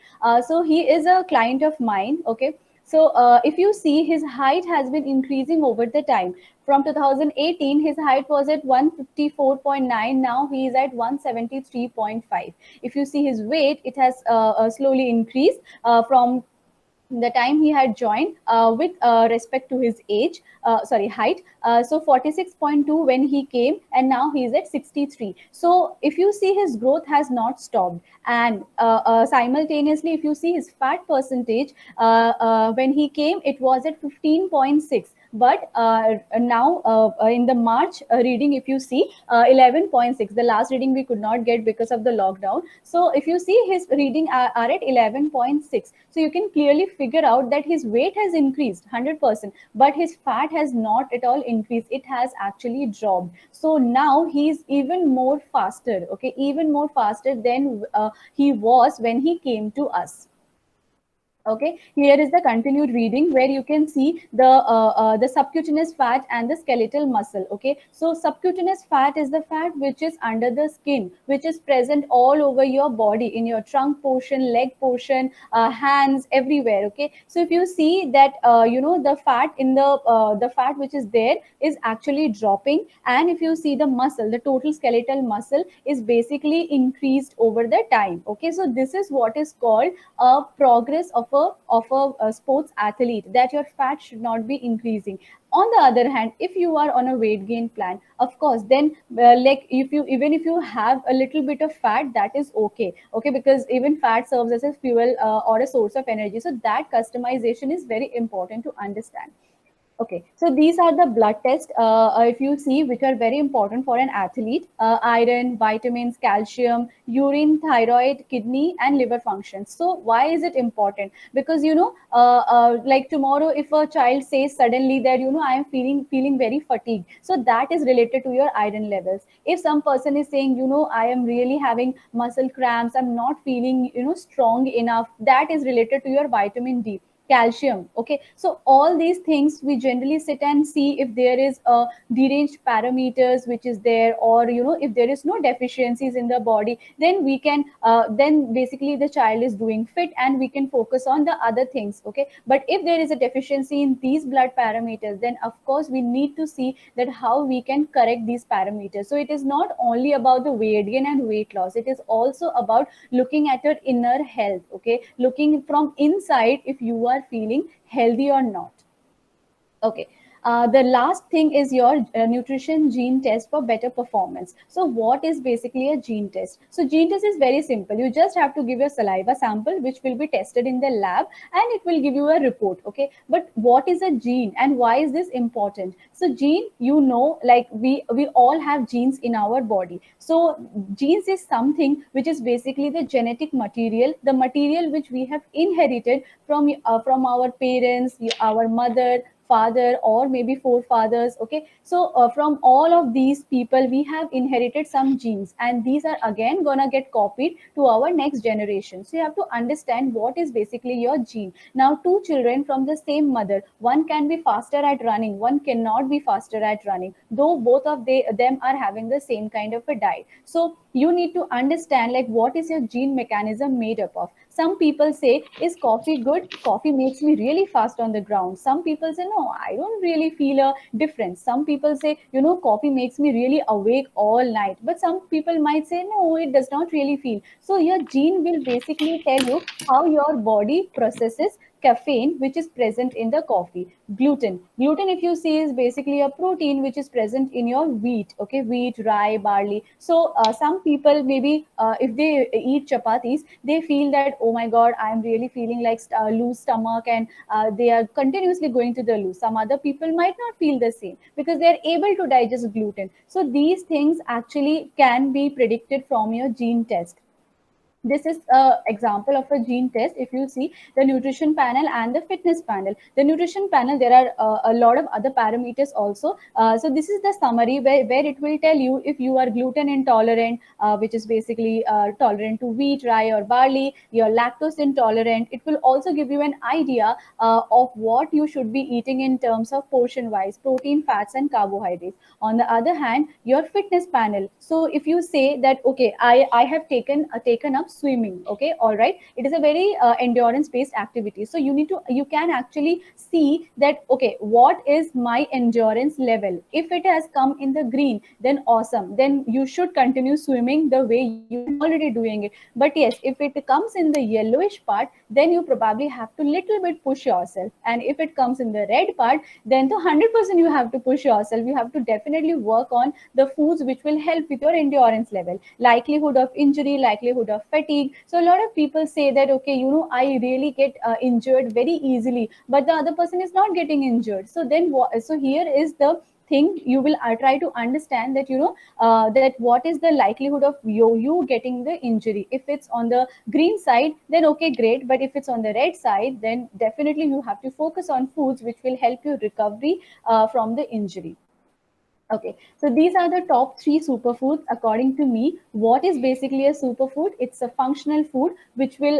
So he is a client of mine, okay. So if you see, his height has been increasing over the time. From 2018, his height was at 154.9. Now he is at 173.5. If you see his weight, it has slowly increased from the time he had joined with respect to his age, height. So 46.2 when he came, and now he is at 63. So if you see, his growth has not stopped. And simultaneously, if you see his fat percentage, when he came, it was at 15.6. But now in the March reading, if you see 11.6, the last reading we could not get because of the lockdown. So if you see, his reading are at 11.6. So you can clearly figure out that his weight has increased 100%, but his fat has not at all increased. It has actually dropped. So now he's even more faster, okay, even more faster than he was when he came to us. Okay, here is the continued reading where you can see the subcutaneous fat and the skeletal muscle. Okay, so subcutaneous fat is the fat which is under the skin, which is present all over your body, in your trunk portion, leg portion, hands, everywhere. Okay, so if you see that the fat in the fat which is there is actually dropping, and if you see the muscle, the total skeletal muscle is basically increased over the time. Okay, so this is what is called a progress of a sports athlete, that your fat should not be increasing. On the other hand, if you are on a weight gain plan, of course, then like if you, even if you have a little bit of fat, that is okay. Okay, because even fat serves as a fuel or a source of energy, so that customization is very important to understand. Okay, so these are the blood tests, if you see, which are very important for an athlete: iron, vitamins, calcium, urine, thyroid, kidney, and liver function. So why is it important? Because like tomorrow, if a child says suddenly that I am feeling very fatigued, so that is related to your iron levels. If some person is saying I am really having muscle cramps, I'm not feeling strong enough, that is related to your vitamin D. Calcium. Okay, so all these things we generally sit and see if there is a deranged parameters which is there, or if there is no deficiencies in the body, then we can then basically the child is doing fit and we can focus on the other things. Okay, but if there is a deficiency in these blood parameters, then of course we need to see that how we can correct these parameters. So it is not only about the weight gain and weight loss, it is also about looking at your inner health. Okay, looking from inside if you are feeling healthy or not. Okay. The last thing is your nutrition gene test for better performance. So what is basically a gene test? So gene test is very simple. You just have to give your saliva sample, which will be tested in the lab, and it will give you a report. Okay. But what is a gene and why is this important? So gene, like we all have genes in our body. So genes is something which is basically the genetic material, the material which we have inherited from our parents, our mother, father, or maybe forefathers. Okay, so from all of these people we have inherited some genes, and these are again gonna get copied to our next generation. So you have to understand what is basically your gene. Now two children from the same mother, one can be faster at running, one cannot be faster at running, though both of them are having the same kind of a diet. So you need to understand like what is your gene mechanism made up of. Some people say, is coffee good? Coffee makes me really fast on the ground. Some people say, no, I don't really feel a difference. Some people say, coffee makes me really awake all night. But some people might say, no, it does not really feel. So your gene will basically tell you how your body processes caffeine, which is present in the coffee. Gluten, if you see, is basically a protein which is present in your wheat. Okay, wheat, rye, barley. So some people maybe if they eat chapatis, they feel that, oh my god, I'm really feeling like loose stomach, and they are continuously going to the loo. Some other people might not feel the same because they are able to digest gluten. So these things actually can be predicted from your gene test. This is an example of a gene test. If you see the nutrition panel and the fitness panel, the nutrition panel, there are a lot of other parameters also. So this is the summary where it will tell you if you are gluten intolerant, which is basically tolerant to wheat, rye, or barley. You're lactose intolerant. It will also give you an idea of what you should be eating in terms of portion wise, protein, fats, and carbohydrates. On the other hand, your fitness panel, so if you say that, okay, I have taken up swimming. Okay, all right, it is a very endurance based activity. So you can actually see that, okay, what is my endurance level. If it has come in the green, then awesome, then you should continue swimming the way you are already doing it. But yes, if it comes in the yellowish part, then you probably have to little bit push yourself. And if it comes in the red part, then to 100% you have to push yourself. You have to definitely work on the foods which will help with your endurance level. Likelihood of injury, likelihood of fatigue. So a lot of people say that, okay, I really get injured very easily, but the other person is not getting injured. So then so here is the thing, you will try to understand that that what is the likelihood of you getting the injury. If it's on the green side, then okay, great. But if it's on the red side, then definitely you have to focus on foods which will help you recovery from the injury. Okay, so these are the top 3 superfoods according to me. What is basically a superfood? It's a functional food which will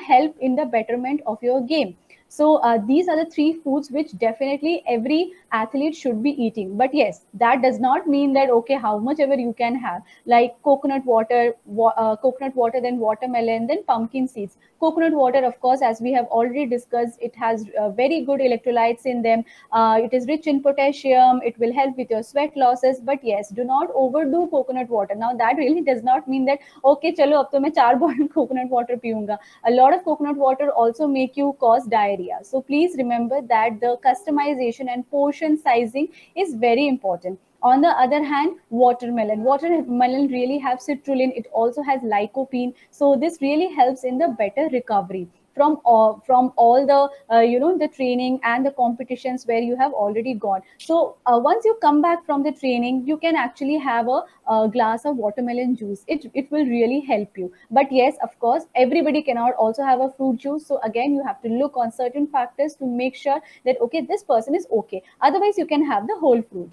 help in the betterment of your game. So these are the 3 foods which definitely every athlete should be eating. But yes, that does not mean that okay, how much ever you can have, like coconut water, then watermelon, then pumpkin seeds. Coconut water, of course, as we have already discussed, it has very good electrolytes in them. It is rich in potassium. It will help with your sweat losses. But yes, do not overdo coconut water. Now that really does not mean that okay, chalo ab to main 4 bottle coconut water piyunga. A lot of coconut water also make you cause diarrhea. So please remember that the customization and portion sizing is very important. On the other hand, watermelon really have citrulline. It also has lycopene. So this really helps in the better recovery from all the the training and the competitions where you have already gone. So once you come back from the training, you can actually have a glass of watermelon juice. It will really help you. But yes, of course, everybody cannot also have a fruit juice. So again, you have to look on certain factors to make sure that okay, this person is okay. Otherwise, you can have the whole fruit.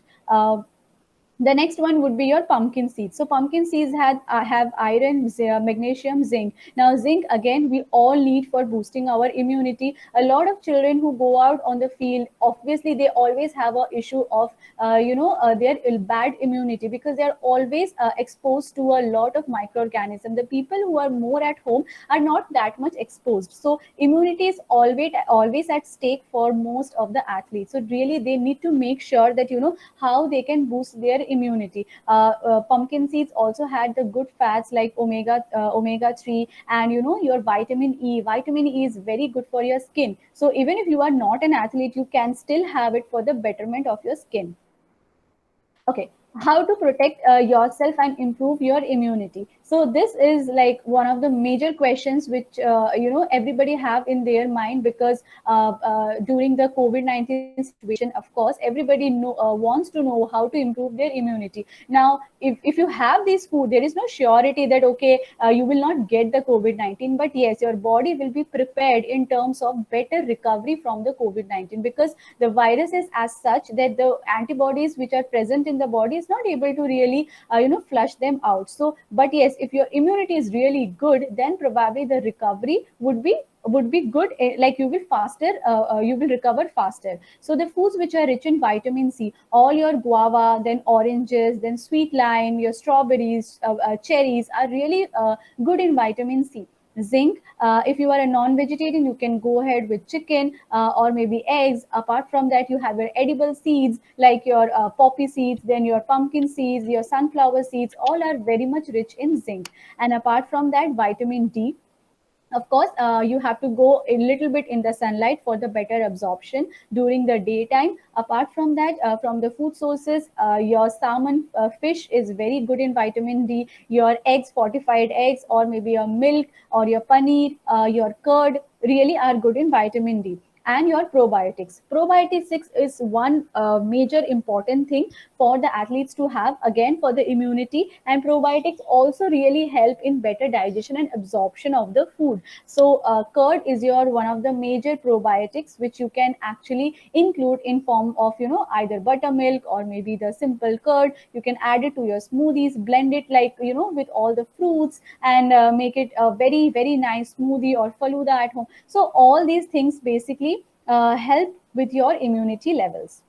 The next one would be your pumpkin seeds. So pumpkin seeds have iron, magnesium, zinc. Now zinc, again, we all need for boosting our immunity. A lot of children who go out on the field, obviously they always have a issue of their bad immunity, because they are always exposed to a lot of microorganisms. The people who are more at home are not that much exposed. So immunity is always at stake for most of the athletes. So really they need to make sure that how they can boost their immunity. Pumpkin seeds also had the good fats like omega 3, and your vitamin E. Vitamin E is very good for your skin. So even if you are not an athlete, you can still have it for the betterment of your skin. Okay, how to protect yourself and improve your immunity. So this is like one of the major questions which everybody have in their mind, because during the COVID-19 situation, of course, everybody wants to know how to improve their immunity. Now if you have this food, there is no surety that okay, you will not get the COVID-19, but yes, your body will be prepared in terms of better recovery from the COVID-19, because the virus is as such that the antibodies which are present in the body is not able to really flush them out. So but yes, if your immunity is really good, then probably the recovery would be good. Like you will you will recover faster. So the foods which are rich in vitamin C, all your guava, then oranges, then sweet lime, your strawberries, cherries are really good in vitamin C. Zinc, if you are a non-vegetarian, you can go ahead with chicken or maybe eggs. Apart from that, you have your edible seeds like your poppy seeds, then your pumpkin seeds, your sunflower seeds, all are very much rich in zinc. And apart from that, vitamin D, of course, you have to go a little bit in the sunlight for the better absorption during the daytime. Apart from that, from the food sources, your salmon, fish is very good in vitamin D. Your eggs, fortified eggs, or maybe your milk or your paneer, your curd really are good in vitamin D. And your probiotics. Probiotics is one major important thing for the athletes to have, again, for the immunity. And probiotics also really help in better digestion and absorption of the food. So curd is your one of the major probiotics which you can actually include in form of either buttermilk or maybe the simple curd. You can add it to your smoothies, blend it like with all the fruits, and make it a very very nice smoothie or faluda at home. So all these things basically help with your immunity levels.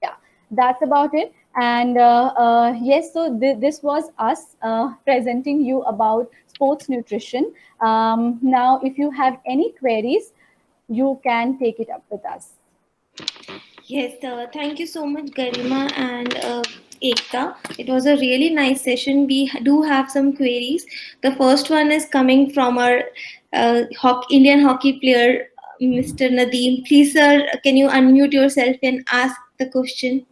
Yeah, that's about it. And yes, so this was us presenting you about sports nutrition. Now if you have any queries, you can take it up with us. Yes, thank you so much, Garima and Ekta. It was a really nice session. We do have some queries. The first one is coming from our Indian hockey player, Mr. Nadeem. Please, sir, can you unmute yourself and ask the question?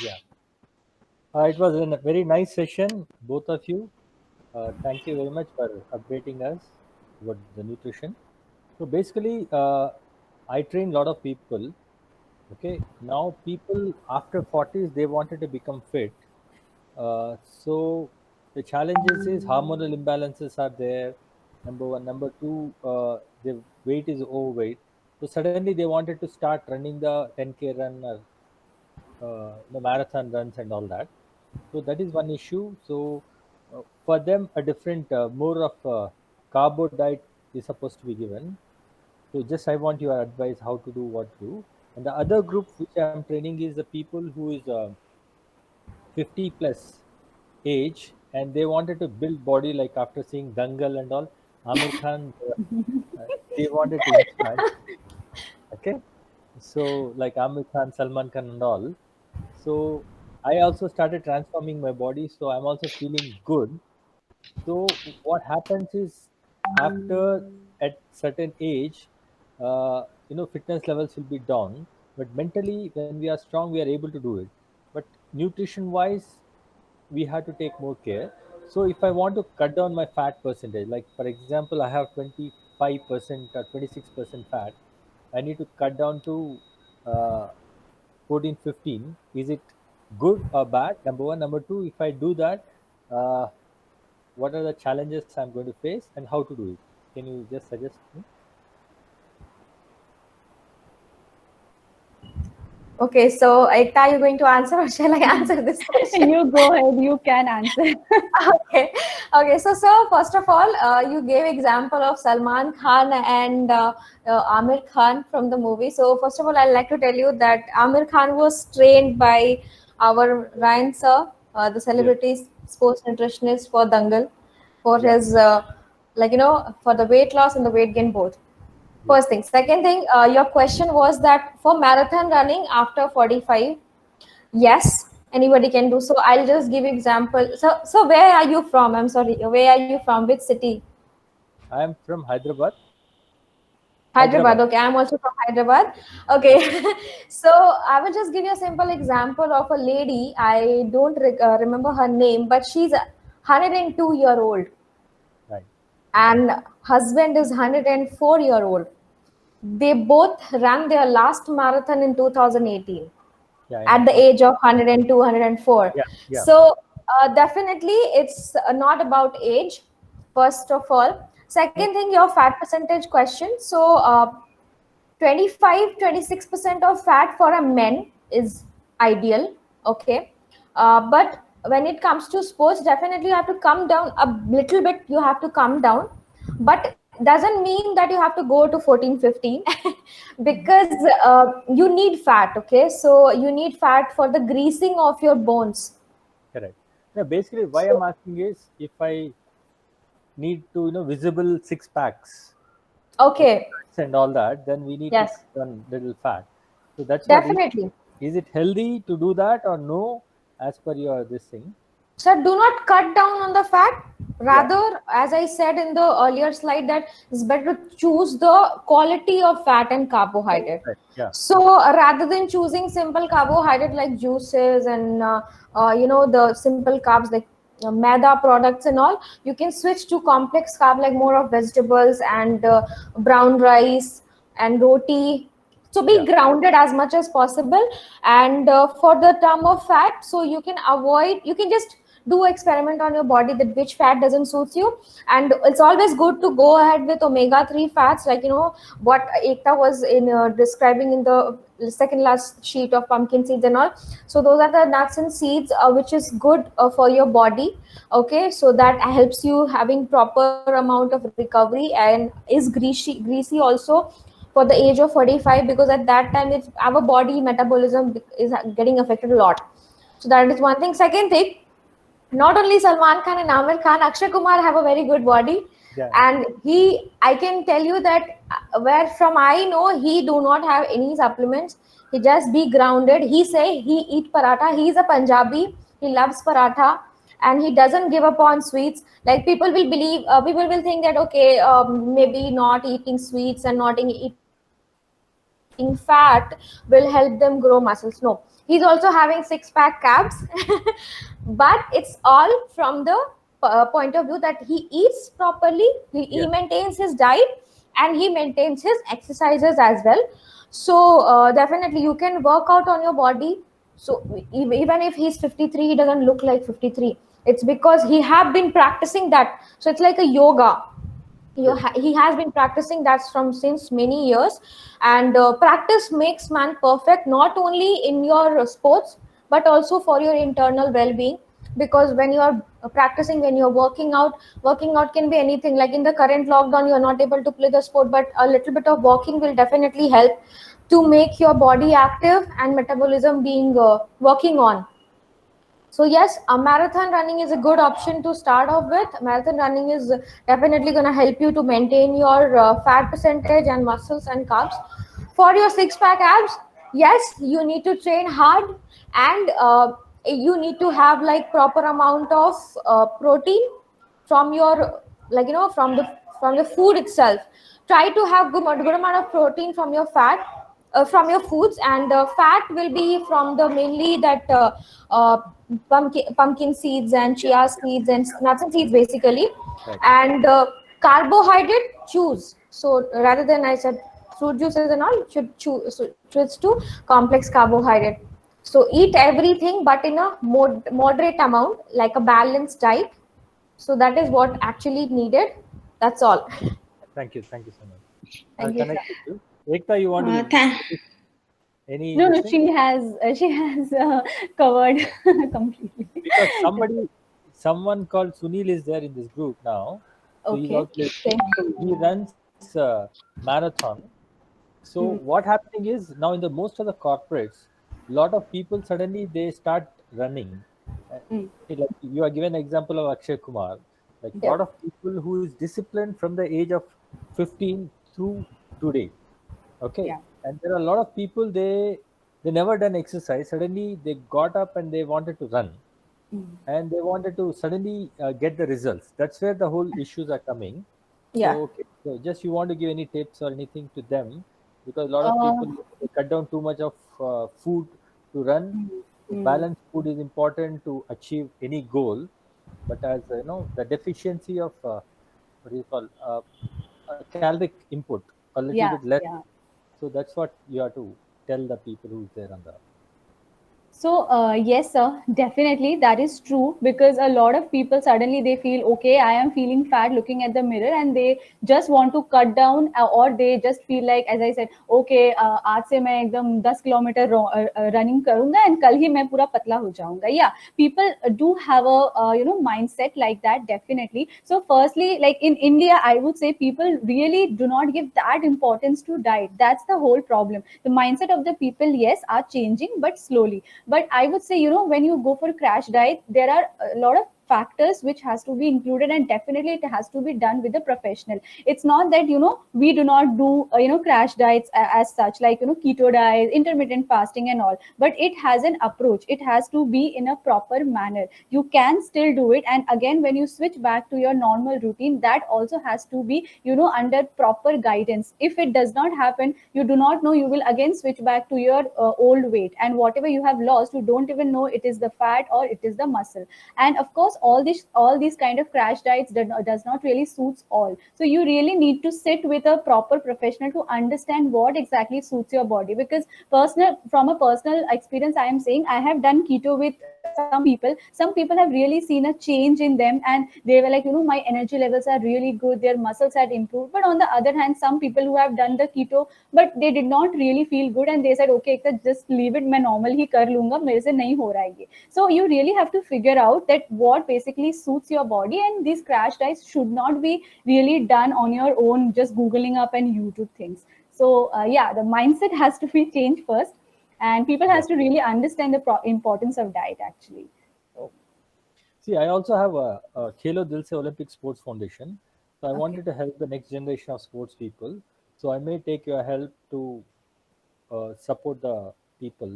Yeah. It was a very nice session, both of you. Thank you very much for updating us about the nutrition. So basically, I train a lot of people. Okay, now people after 40s they wanted to become fit. So the challenges is hormonal imbalances are there. Number one, number two, the weight is overweight. So suddenly they wanted to start running the 10K run or marathon runs and all that. So that is one issue. So for them, a different, more of a carbo diet is supposed to be given. So just I want your advice how to do what to do. And the other group which I am training is the people who is 50 plus age, and they wanted to build body like after seeing Dangal and all. Amir Khan, they wanted to inspire. Okay, so like Amir Khan, Salman Khan, and all. So I also started transforming my body, so I'm also feeling good. So what happens is after at certain age, fitness levels will be down, but mentally when we are strong, we are able to do it. But nutrition wise, we have to take more care. So if I want to cut down my fat percentage, like for example, I have 25% or 26% fat, I need to cut down to 14, 15. Is it good or bad? Number one. Number two, if I do that, uh, what are the challenges I'm going to face and how to do it? Can you just suggest me? Okay, so Ekta, you're going to answer or shall I answer this question? You go ahead, you can answer. Okay. So first of all, you gave example of Salman Khan and Amir Khan from the movie. So first of all, I'd like to tell you that Amir Khan was trained by our Ryan sir, the celebrity sports nutritionist for Dangal, for his for the weight loss and the weight gain both. First thing. Second thing, your question was that for marathon running after 45, yes, anybody can do. So I'll just give you example. So where are you from? I'm sorry. Where are you from? Which city? I am from Hyderabad. Hyderabad. Okay, I'm also from Hyderabad. Okay, so I will just give you a simple example of a lady. I don't remember her name, but she's a 102-year-old, Right. and husband is 104-year-old. They both ran their last marathon in 2018 Yeah. at the age of 102, 104. Yeah. So definitely it's not about age, first of all. Second thing, your fat percentage question. So 25, 26% of fat for a man is ideal. Okay. But when it comes to sports, definitely you have to come down a little bit. You have to come down, but doesn't mean that you have to go to 14, 15 because you need fat. Okay. So you need fat for the greasing of your bones. Correct. Now, basically, why I'm asking is if I need to, visible six packs Okay. and all that, then we need Yes. to cut down little fat. So that's what. Definitely. Is it healthy to do that or no? As per your this thing. So do not cut down on the fat. Rather, as I said in the earlier slide, that it's better to choose the quality of fat and carbohydrate. Right. Yeah. So rather than choosing simple carbohydrate like juices and the simple carbs like maida products and all, you can switch to complex carb like more of vegetables and brown rice and roti. So be grounded as much as possible. And for the term of fat, so you can just do experiment on your body that which fat doesn't suit you. And it's always good to go ahead with omega-3 fats, like what Ekta was describing in the second last sheet of pumpkin seeds and all. So those are the nuts and seeds which is good for your body. Okay, so that helps you having proper amount of recovery and is greasy also for the age of 45, because at that time our body metabolism is getting affected a lot. So that is one thing. Second thing, not only Salman Khan and Amir Khan, Akshay Kumar have a very good body. Yeah. And I can tell you that where from I know, he do not have any supplements. He just be grounded. He say he eat paratha. He is a Punjabi. He loves paratha. And he doesn't give up on sweets. Like people will think that, okay, maybe not eating sweets and not eating fat will help them grow muscles. No, he's also having six-pack abs, but it's all from the point of view that he eats properly, he maintains his diet, and he maintains his exercises as well. So definitely you can work out on your body. So even if he's 53, he doesn't look like 53. It's because he have been practicing that. So it's like a yoga. He has been practicing that from since many years, and practice makes man perfect, not only in your sports but also for your internal well-being. Because when you are practicing, when you're working out can be anything. Like in the current lockdown, you're not able to play the sport, but a little bit of walking will definitely help to make your body active and metabolism being working on. So yes, a marathon running is a good option to start off with. Marathon running is definitely going to help you to maintain your fat percentage and muscles and carbs. For your six pack abs, yes, you need to train hard, and you need to have like proper amount of protein from your, like, from the food itself. Try to have good amount of protein from your fat, from your foods, and fat will be from the mainly that uh, pumpkin seeds and chia seeds and nuts and seeds basically. Right. And carbohydrate, choose. So rather than I said fruit juices and all, should choose, so switch to complex carbohydrate. So eat everything but in a moderate amount, like a balanced diet. So that is what actually needed. That's all. Thank you so much. Thank you, Connect sir. with you. Ekta, you want to Thank. any No, this no, thing? she has covered completely. Because someone called Sunil is there in this group now. So he's Okay. out listening. So he runs marathon. So Hmm. what happening is now in the most of the corporates, lot of people suddenly they start running. Uh, Hmm. like you are given an example of Akshay Kumar. Like a lot Yep. of people who is disciplined from the age of 15 through today. Okay, Yeah. and there are a lot of people they never done exercise. Suddenly they got up and they wanted to run, Hmm. and they wanted to suddenly get the results. That's where the whole issues are coming. So Yeah. okay, so just you want to give any tips or anything to them, because a lot of Uh, people they cut down too much of food to run. hmm. So Hmm. balanced food is important to achieve any goal, but as the deficiency of what do you call a caloric input a little Yeah. bit less. Yeah. So that's what you have to tell the people who's there on the. So, yes, sir, definitely that is true, because a lot of people suddenly they feel, okay, I am feeling fat looking at the mirror, and they just want to cut down, or they just feel like, as I said, okay, आज से मैं एकदम 10 kilometre running करूंगा and कल ही मैं पूरा पतला हो जाऊंगा. Yeah, people do have a mindset like that, definitely. So, firstly, like in India, I would say people really do not give that importance to diet. That's the whole problem. The mindset of the people, yes, are changing, but slowly. But I would say, when you go for crash diet, there are a lot of factors which has to be included, and definitely it has to be done with a professional. It's not that we do not do crash diets as such, like keto diet, intermittent fasting and all, but it has an approach. It has to be in a proper manner. You can still do it, and again, when you switch back to your normal routine, that also has to be under proper guidance. If it does not happen, you do not know, you will again switch back to your old weight, and whatever you have lost, you don't even know it is the fat or it is the muscle. And of course, all these kind of crash diets does not really suits all. So you really need to sit with a proper professional to understand what exactly suits your body. Because from a personal experience, I am saying, I have done keto with some people. Some people have really seen a change in them, and they were like, my energy levels are really good, their muscles had improved. But on the other hand, some people who have done the keto, but they did not really feel good, and they said, okay, just leave it, मैं normal ही कर लूंगा, मेरे से नहीं हो रहा है ये. So you really have to figure out that what basically suits your body, and these crash diets should not be really done on your own, just googling up and YouTube things. So yeah, the mindset has to be changed first, and people Yeah. has to really understand the importance of diet actually. Oh. See, I also have a Khelo Dil Se Olympic Sports Foundation. So I Okay. wanted to help the next generation of sports people. So I may take your help to support the people.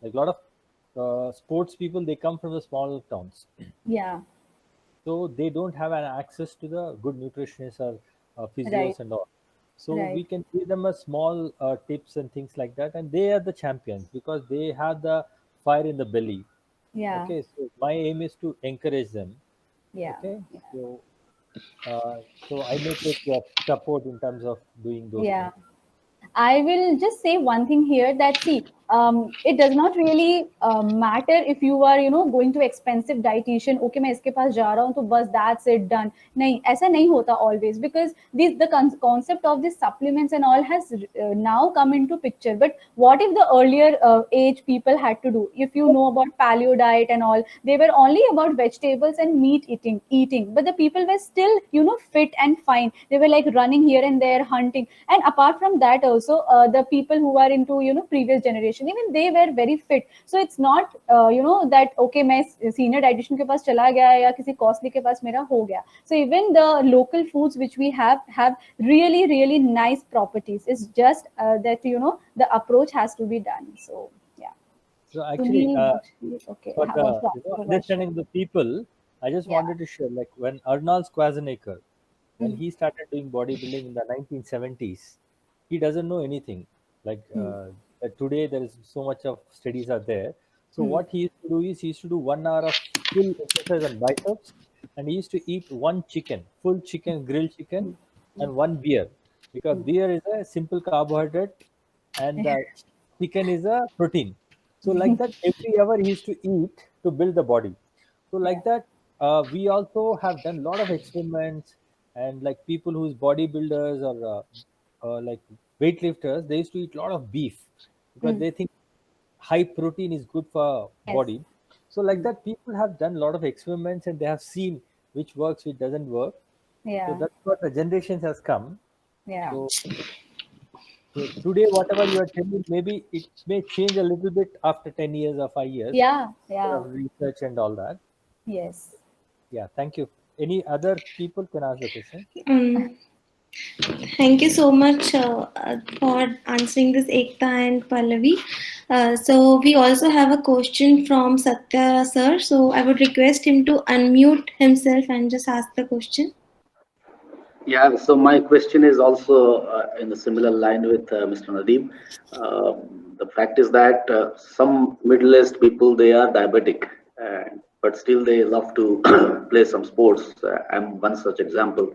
Like a lot of sports people, they come from the small towns. Yeah. So they don't have an access to the good nutritionists or Right. physios and all. So Right. we can give them a small tips and things like that, and they are the champions because they have the fire in the belly. Yeah. Okay, so my aim is to encourage them. Yeah. Okay, so so I may take your support in terms of doing those Yeah. things. I will just say one thing here, that see, it does not really matter if you are going to expensive dietitian. Okay, मैं इसके पास जा रहा हूँ तो बस that's it, done. नहीं, ऐसा नहीं होता always, because the concept of these supplements and all has now come into picture. But what if the earlier age people had to do? If you know about paleo diet and all, they were only about vegetables and meat eating, but the people were still fit and fine. They were like running here and there, hunting. And apart from that also, the people who are into previous generation, even they were very fit. So it's not that okay, मैं senior dietitian के पास चला गया या किसी costly के पास मेरा हो गया. So even the local foods which we have really nice properties. It's just that the approach has to be done. So yeah. So actually, okay. for understanding the people, I just wanted to share, like when Arnold Schwarzenegger, when he started doing bodybuilding in the 1970s, he doesn't know anything. Like today, there is so much of studies are there. So what he used to do is he used to do 1 hour of full exercise on biceps, and he used to eat one chicken, full chicken, grilled chicken, and one beer, because beer is a simple carbohydrate and chicken is a protein. So like that, every hour he used to eat to build the body. So like that, we also have done a lot of experiments, and like people who's bodybuilders or like weightlifters, they used to eat a lot of beef because they think high protein is good for body. So like that, people have done a lot of experiments and they have seen which works, which doesn't work. So that's what the generations has come. So today, whatever you are telling, maybe it may change a little bit after 10 years or 5 years. Research and all that. Yes. Yeah, thank you. Any other people can ask the question? Thank you so much for answering this, Ekta and Pallavi. So we also have a question from Satya sir. So I would request him to unmute himself and just ask the question. Yeah, so my question is also in a similar line with Mr. Nadeem. The fact is that some middle-aged people, they are diabetic, but still they love to play some sports. I'm one such example.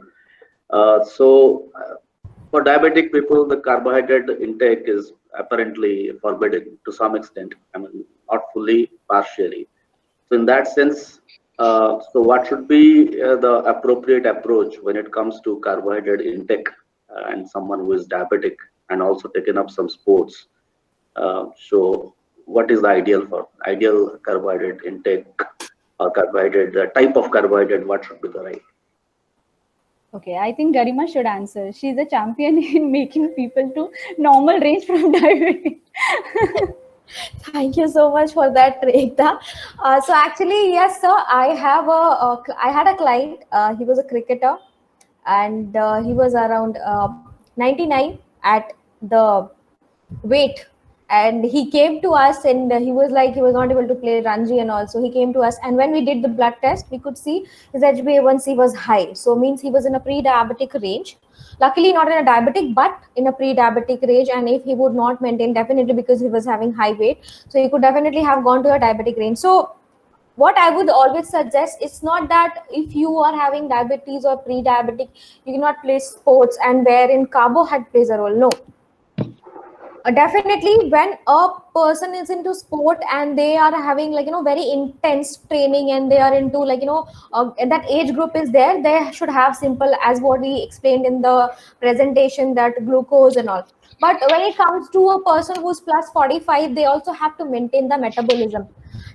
For diabetic people, the carbohydrate intake is apparently forbidden to some extent. I mean, not fully, partially. So in that sense, so what should be the appropriate approach when it comes to carbohydrate intake and someone who is diabetic and also taken up some sports? So what is the ideal carbohydrate intake or carbohydrate, the type of carbohydrate, what should be the right? Okay, I think Garima should answer. She's a champion in making people to normal range from diabetes. Thank you so much for that, Ekta. So actually, yes, sir, I had a client. He was a cricketer, and he was around 99 at the weight. And he came to us, and he was like, he was not able to play Ranji and all. So he came to us, and when we did the blood test, we could see his HbA1c was high. So means he was in a pre-diabetic range. Luckily not in a diabetic, but in a pre-diabetic range. And if he would not maintain, definitely, because he was having high weight, so he could definitely have gone to a diabetic range. So what I would always suggest, it's not that if you are having diabetes or pre-diabetic, you cannot play sports and wherein carbohydrate plays a role. No. Definitely, when a person is into sport and they are having very intense training and they are into that age group is there, they should have simple, as what we explained in the presentation, that glucose and all. But when it comes to a person who's plus 45, they also have to maintain the metabolism.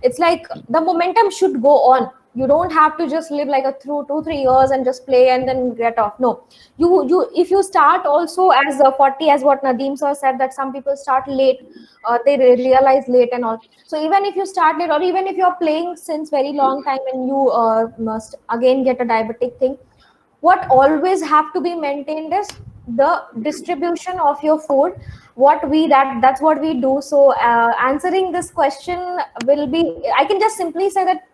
It's like the momentum should go on. You don't have to just live like through 2-3 years and just play and then get off. No, you if you start also as 40, as what Nadeem sir said, that some people start late, they realize late and all. So even if you start late, or even if you're playing since very long time and you must again get a diabetic thing, what always have to be maintained is the distribution of your food. That's what we do. So answering this question will be, I can just simply say that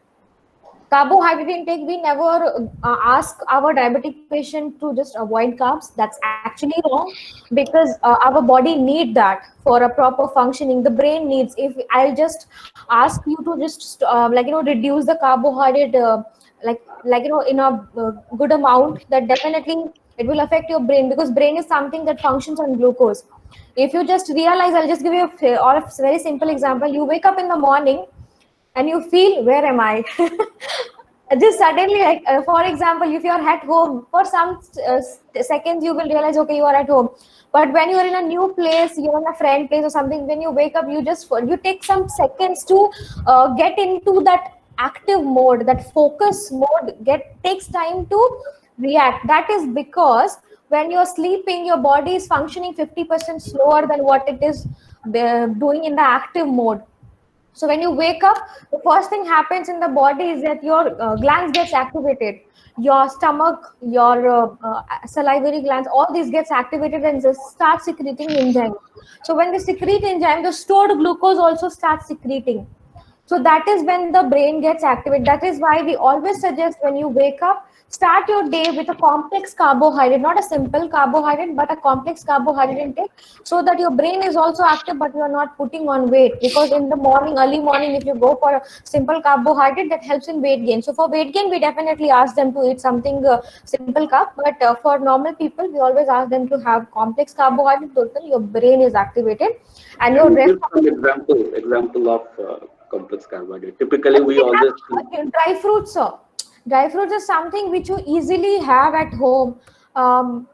carbohydrate intake, we never ask our diabetic patient to just avoid carbs. That's actually wrong, because our body need that for a proper functioning. The brain needs, if I'll just ask you to just reduce the carbohydrate in a good amount, that definitely it will affect your brain, because brain is something that functions on glucose. If you just realize, I'll just give you a very simple example. You wake up in the morning and you feel, where am I? Just suddenly, like for example, if you're at home, for some seconds you will realize, okay, you are at home. But when you're in a new place, you're in a friend place or something, when you wake up, you take some seconds to get into that active mode, that focus mode. Takes time to react. That is because when you're sleeping, your body is functioning 50% slower than what it is doing in the active mode. So when you wake up, the first thing happens in the body is that your glands gets activated. Your stomach, your salivary glands, all these gets activated and just start secreting enzymes. So when they secrete enzyme, the stored glucose also starts secreting. So that is when the brain gets activated. That is why we always suggest when you wake up, start your day with a complex carbohydrate, not a simple carbohydrate, but a complex carbohydrate intake, so that your brain is also active, but you are not putting on weight. Because in the morning, early morning, if you go for a simple carbohydrate, that helps in weight gain. So for weight gain, we definitely ask them to eat something simple carb, but for normal people, we always ask them to have complex carbohydrate, so that your brain is activated and your rest. Give some example of complex carbohydrate. Typically, we always dry fruits, sir. Dry fruits is something which you easily have at home.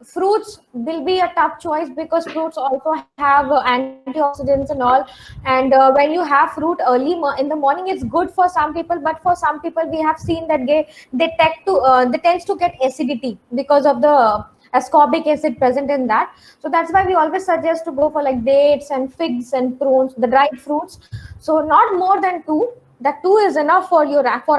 Fruits will be a tough choice because fruits also have antioxidants and all. And when you have fruit early in the morning, it's good for some people. But for some people, we have seen that they tends to get acidity because of the ascorbic acid present in that. So that's why we always suggest to go for like dates and figs and prunes, the dried fruits. So not more than 2. That 2 is enough for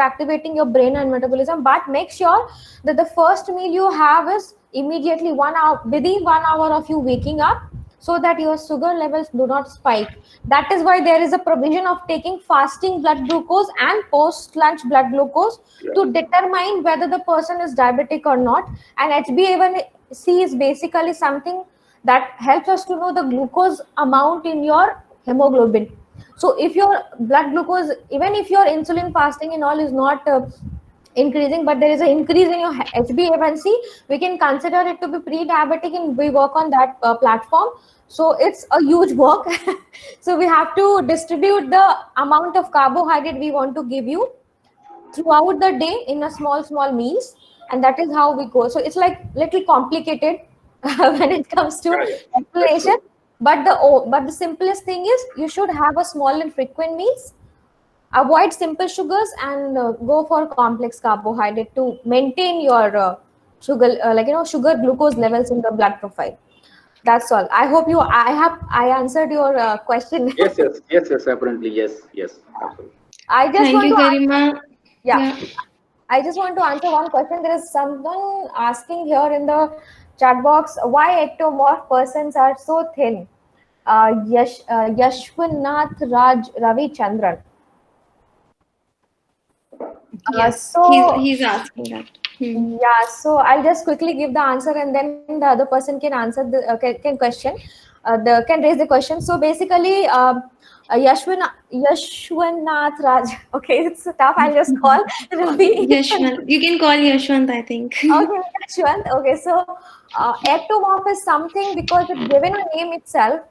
activating your brain and metabolism. But make sure that the first meal you have is immediately 1 hour, within 1 hour of you waking up, so that your sugar levels do not spike. That is why there is a provision of taking fasting blood glucose and post lunch blood glucose to determine whether the person is diabetic or not. And HbA1c is basically something that helps us to know the glucose amount in your hemoglobin. So if your blood glucose, even if your insulin fasting and all is not increasing, but there is an increase in your HbA1c, we can consider it to be pre-diabetic, and we work on that platform. So it's a huge work. So we have to distribute the amount of carbohydrate we want to give you throughout the day in a small meals, and that is how we go. So it's like little complicated when it comes to explanation. But the simplest thing is you should have a small and frequent meals, avoid simple sugars, and go for complex carbohydrate to maintain your sugar glucose levels in the blood profile. That's all. I hope I answered your question. Yes, apparently, yes, absolutely. I just Thank want you, to Garima. yeah. I just want to answer one question. There is someone asking here in the chat box, why ectomorph persons are so thin? Yashwanath Raj Ravi Chandran. Yes, So he's asking that. yeah, so I'll just quickly give the answer, and then the other person can answer can raise the question. So basically, Yashwanath Raj. Okay, it's tough. I'll just call Ravi. Yashwant. You can call Yashwant, I think. Okay, Yashwant. Okay, so ectomorph is something because it's given a name itself.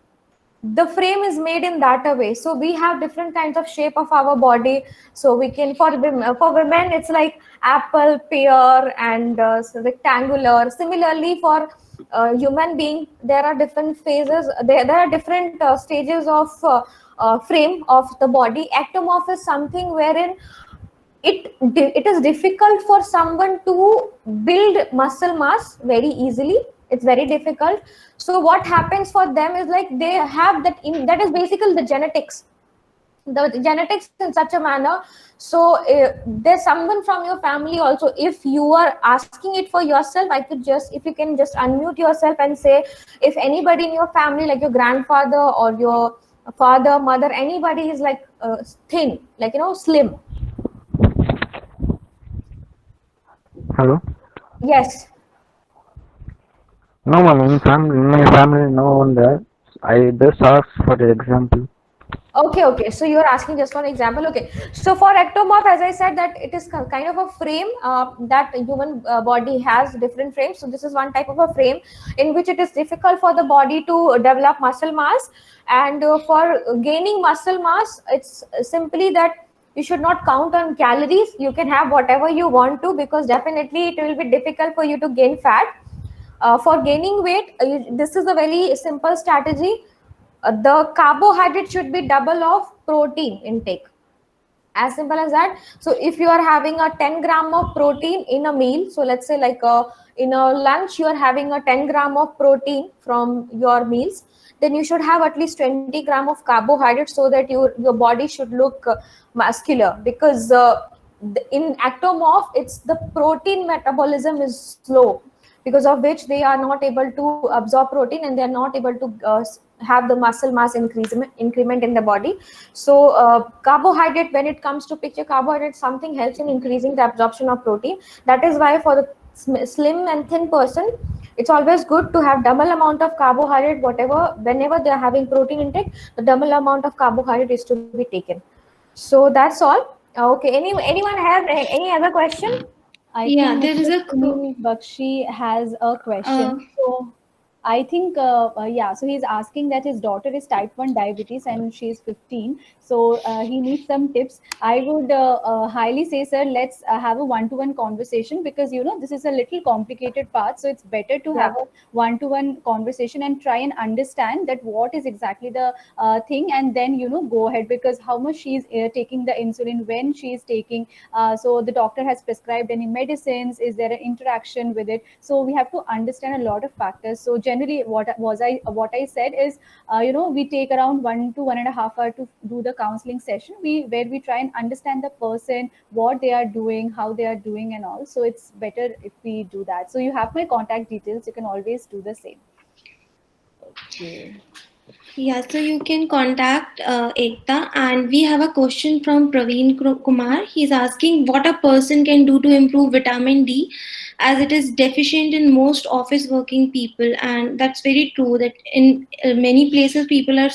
The frame is made in that a way. So we have different kinds of shape of our body. So we can, for women, it's like apple, pear, and rectangular. Similarly, for human being, there are different phases. There are different stages of frame of the body. Ectomorph is something wherein it is difficult for someone to build muscle mass very easily. It's very difficult. So what happens for them is like they have that is basically the genetics in such a manner. So there's someone from your family also. If you are asking it for yourself, if you can just unmute yourself and say if anybody in your family, like your grandfather or your father, mother, anybody is like thin, like slim. Hello? Yes. No one in my family, no one there. I just asked for the example. Okay. So you're asking just one example. Okay. So for ectomorph, as I said, that it is kind of a frame that human body has different frames. So this is one type of a frame in which it is difficult for the body to develop muscle mass. And for gaining muscle mass, it's simply that you should not count on calories. You can have whatever you want to, because definitely it will be difficult for you to gain fat. For gaining weight, this is a very simple strategy. The carbohydrate should be double of protein intake, as simple as that. So if you are having a 10 gram of protein in a meal, so let's say like in a lunch you are having a 10 gram of protein from your meals, then you should have at least 20 gram of carbohydrate, so that your body should look muscular. Because in ectomorph, it's the protein metabolism is slow, because of which they are not able to absorb protein, and they are not able to have the muscle mass increment in the body. So carbohydrate, when it comes to picture, carbohydrate something helps in increasing the absorption of protein. That is why for the slim and thin person, it's always good to have double amount of carbohydrate. Whenever they are having protein intake, the double amount of carbohydrate is to be taken. So that's all. Okay, anyone have any other question? I Yeah, think there is Mr. a Sunil Bakshi has a question. So I think, yeah, so he's asking that his daughter is type 1 diabetes and she's 15. So he needs some tips. I would highly say, sir, let's have a one-to-one conversation, because, you know, this is a little complicated part. So it's better to have a one-to-one conversation and try and understand that what is exactly the thing, and then, you know, go ahead, because how much she's taking the insulin, when she's taking, so the doctor has prescribed any medicines, is there an interaction with it? So we have to understand a lot of factors. So generally what I said is, you know, we take around 1 to 1.5 hours to do the counseling session, where we try and understand the person, what they are doing, how they are doing and all. So it's better if we do that. So you have my contact details, you can always do the same. Okay. Yeah, so you can contact Ekta, and we have a question from Praveen Kumar. He's asking what a person can do to improve vitamin D, as it is deficient in most office working people, and that's very true. That in many places people are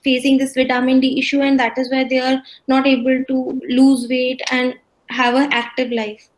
facing this vitamin D issue, and that is why they are not able to lose weight and have an active life.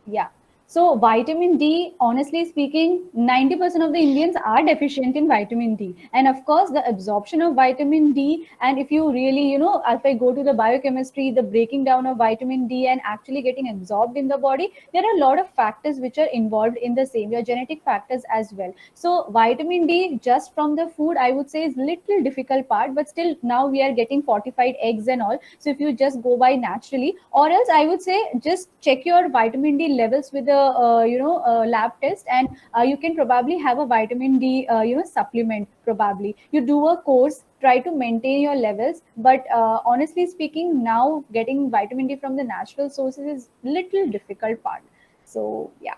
Yeah. So vitamin D, honestly speaking, 90% of the Indians are deficient in vitamin D. And of course, the absorption of vitamin D, and if you really, you know, if I go to the biochemistry, the breaking down of vitamin D and actually getting absorbed in the body, there are a lot of factors which are involved in the same, your genetic factors as well. So vitamin D just from the food, I would say, is little difficult part, but still now we are getting fortified eggs and all. So if you just go by naturally, or else I would say just check your vitamin D levels with a lab test, and you can probably have a vitamin D supplement. Probably you do a course, try to maintain your levels, but honestly speaking, now getting vitamin D from the natural sources is little difficult part. So yeah.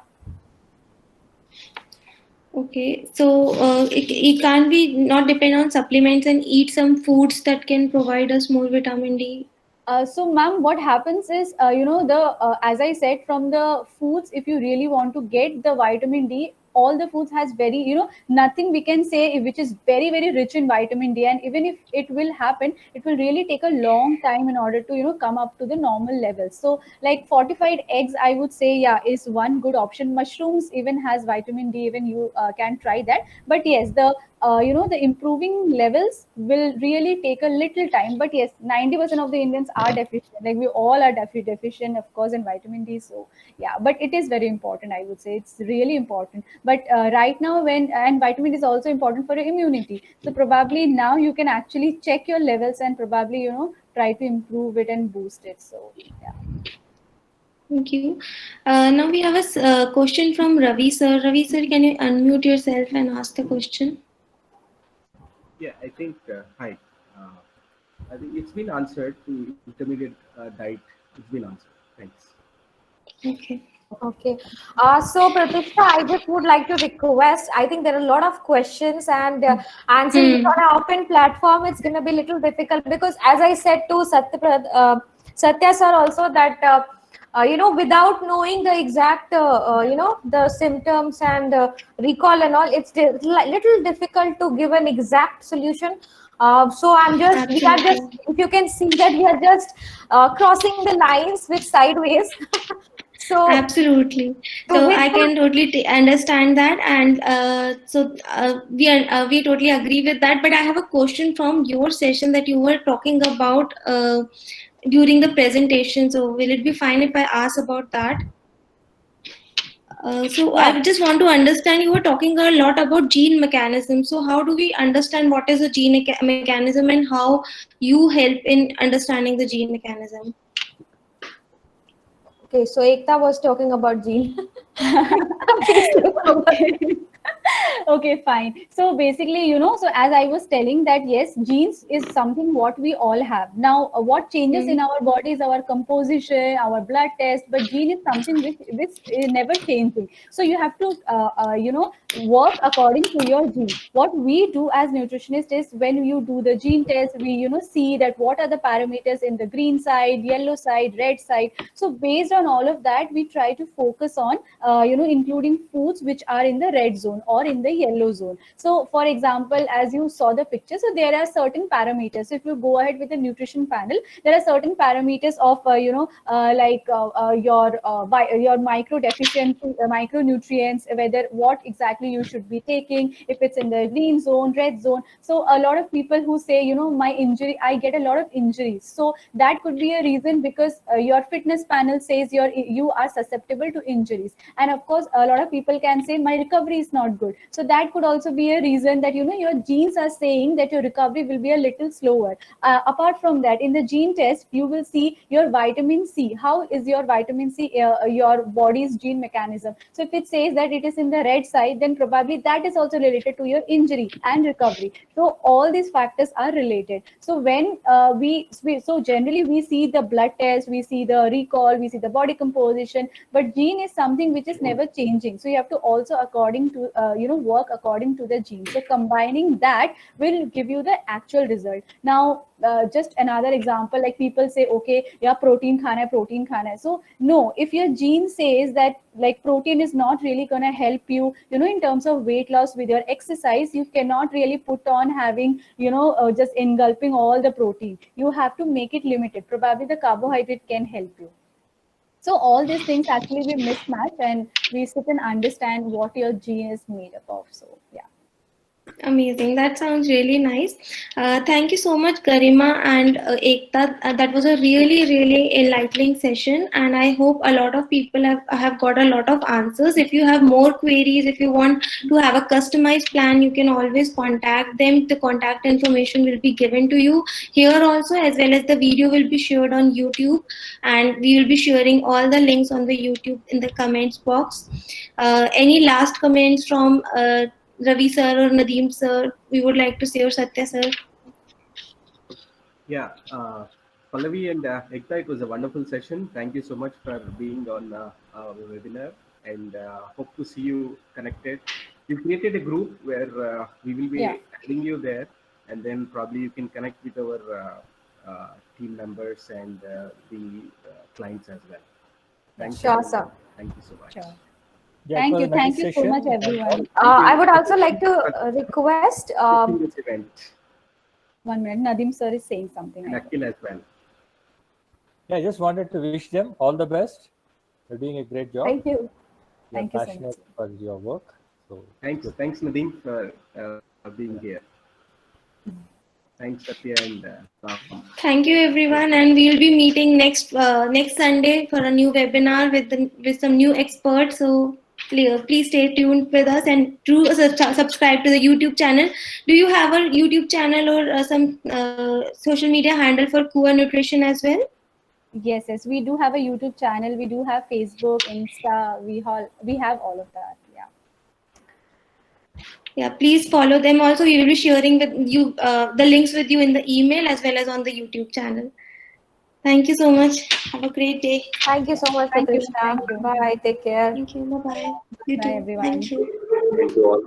Okay, so it can't be not depend on supplements and eat some foods that can provide us more vitamin D. So, ma'am, what happens is, as I said, from the foods, if you really want to get the vitamin D, all the foods has very, you know, nothing we can say which is very, very rich in vitamin D. And even if it will happen, it will really take a long time in order to, you know, come up to the normal levels. So, like fortified eggs, I would say, yeah, is one good option. Mushrooms even has vitamin D, even you can try that. But yes, the improving levels will really take a little time. But yes, 90% of the Indians are deficient, like we all are deficient, of course, in vitamin D. So yeah, but it is very important, I would say. It's really important. But right now, and vitamin D is also important for your immunity, so probably now you can actually check your levels and probably, you know, try to improve it and boost it. So yeah. Thank you. Now we have a question from Ravi sir. Ravi sir, can you unmute yourself and ask the question? Yeah, I think, hi. I think it's been answered to intermediate diet. It's been answered. Thanks. Okay. Okay. So Pratisha, I just would like to request, I think there are a lot of questions, and answering it on an open platform, it's going to be a little difficult, because as I said to Satya sir also, that without knowing the exact, the symptoms and recall and all, it's little difficult to give an exact solution. So I'm just, we are just, Absolutely. if you can see that we are just crossing the lines with sideways. So Absolutely. to So with I can totally understand that, and we totally agree with that. But I have a question from your session that you were talking about during the presentation. So will it be fine if I ask about that? So yeah. I just want to understand. You were talking a lot about gene mechanism. So how do we understand what is a gene mechanism and how you help in understanding the gene mechanism? Okay, so Ekta was talking about gene. Please take over. Okay. Okay, fine. So basically, so as I was telling that yes, genes is something what we all have. Now, what changes in Mm. our body is our composition, our blood test, but gene is something which is never changing. So you have to work according to your gene. What we do as nutritionists is when you do the gene test, we see that what are the parameters in the green side, yellow side, red side. So based on all of that, we try to focus on including foods which are in the red zone or in the yellow zone. So for example, as you saw the picture, so there are certain parameters. So if you go ahead with the nutrition panel, there are certain parameters of your micro deficiency, micronutrients, whether what exactly you should be taking, if it's in the green zone, red zone. So a lot of people who say, my injury, I get a lot of injuries. So that could be a reason, because your fitness panel says you are susceptible to injuries. And of course, a lot of people can say my recovery is not good. So that could also be a reason that your genes are saying that your recovery will be a little slower. Apart from that, in the gene test, you will see your vitamin C. How is your vitamin C, your body's gene mechanism? So if it says that it is in the red side, then probably that is also related to your injury and recovery. So all these factors are related. So when so generally we see the blood test, we see the recall, we see the body composition, but gene is something which is never changing. So you have to also according to work according to the gene. So combining that will give you the actual result. Now just another example, like people say, okay, yeah, protein khana hai, protein khana hai. So no, if your gene says that like protein is not really going to help you, in terms of weight loss with your exercise, you cannot really put on having, just engulfing all the protein. You have to make it limited. Probably the carbohydrate can help you. So all these things actually we mismatch, and we sit and understand what your gene is made up of. So yeah. Amazing. That sounds really nice. Thank you so much, Garima and Ekta. That was a really, really enlightening session, and I hope a lot of people have got a lot of answers. If you have more queries, if you want to have a customized plan, you can always contact them. The contact information will be given to you here also, as well as the video will be shared on YouTube, and we will be sharing all the links on the YouTube in the comments box. Any last comments from Ravi sir or Nadeem sir, we would like to say, or Satya sir? Yeah, Pallavi and Ekta, it was a wonderful session. Thank you so much for being on our webinar, and hope to see you connected. We've created a group where we will be Yeah. adding you there, and then probably you can connect with our team members and the clients as well. Thank Sure, you. sir. Thank you so much. Sure. Yeah, it was a nice Thank you so session. much, everyone. Thank you. I would also like to request. Hosting this event. 1 minute, Nadeem sir is saying something. And Akhil as well. Yeah, I just wanted to wish them all the best. They're doing a great job. Thank you. You're Thank you so passionate much. for your work. So Thanks Nadeem for being here. Thanks Satya and Ram. Thank you everyone, and we will be meeting next Sunday for a new webinar with some new experts. So please stay tuned with us and do subscribe to the YouTube channel. Do you have a YouTube channel or some social media handle for Kua Nutrition as well? Yes, we do have a YouTube channel. We do have Facebook, Insta. We have all of that. Yeah. Yeah, please follow them. Also, we will be sharing with you the links with you in the email as well as on the YouTube channel. Thank you so much. Have a great day. Thank you so much, Thank you. Patricia. Thank you. Bye. Take care. Thank you. Bye bye. You Bye, too. everyone. Thank you. Thank you all.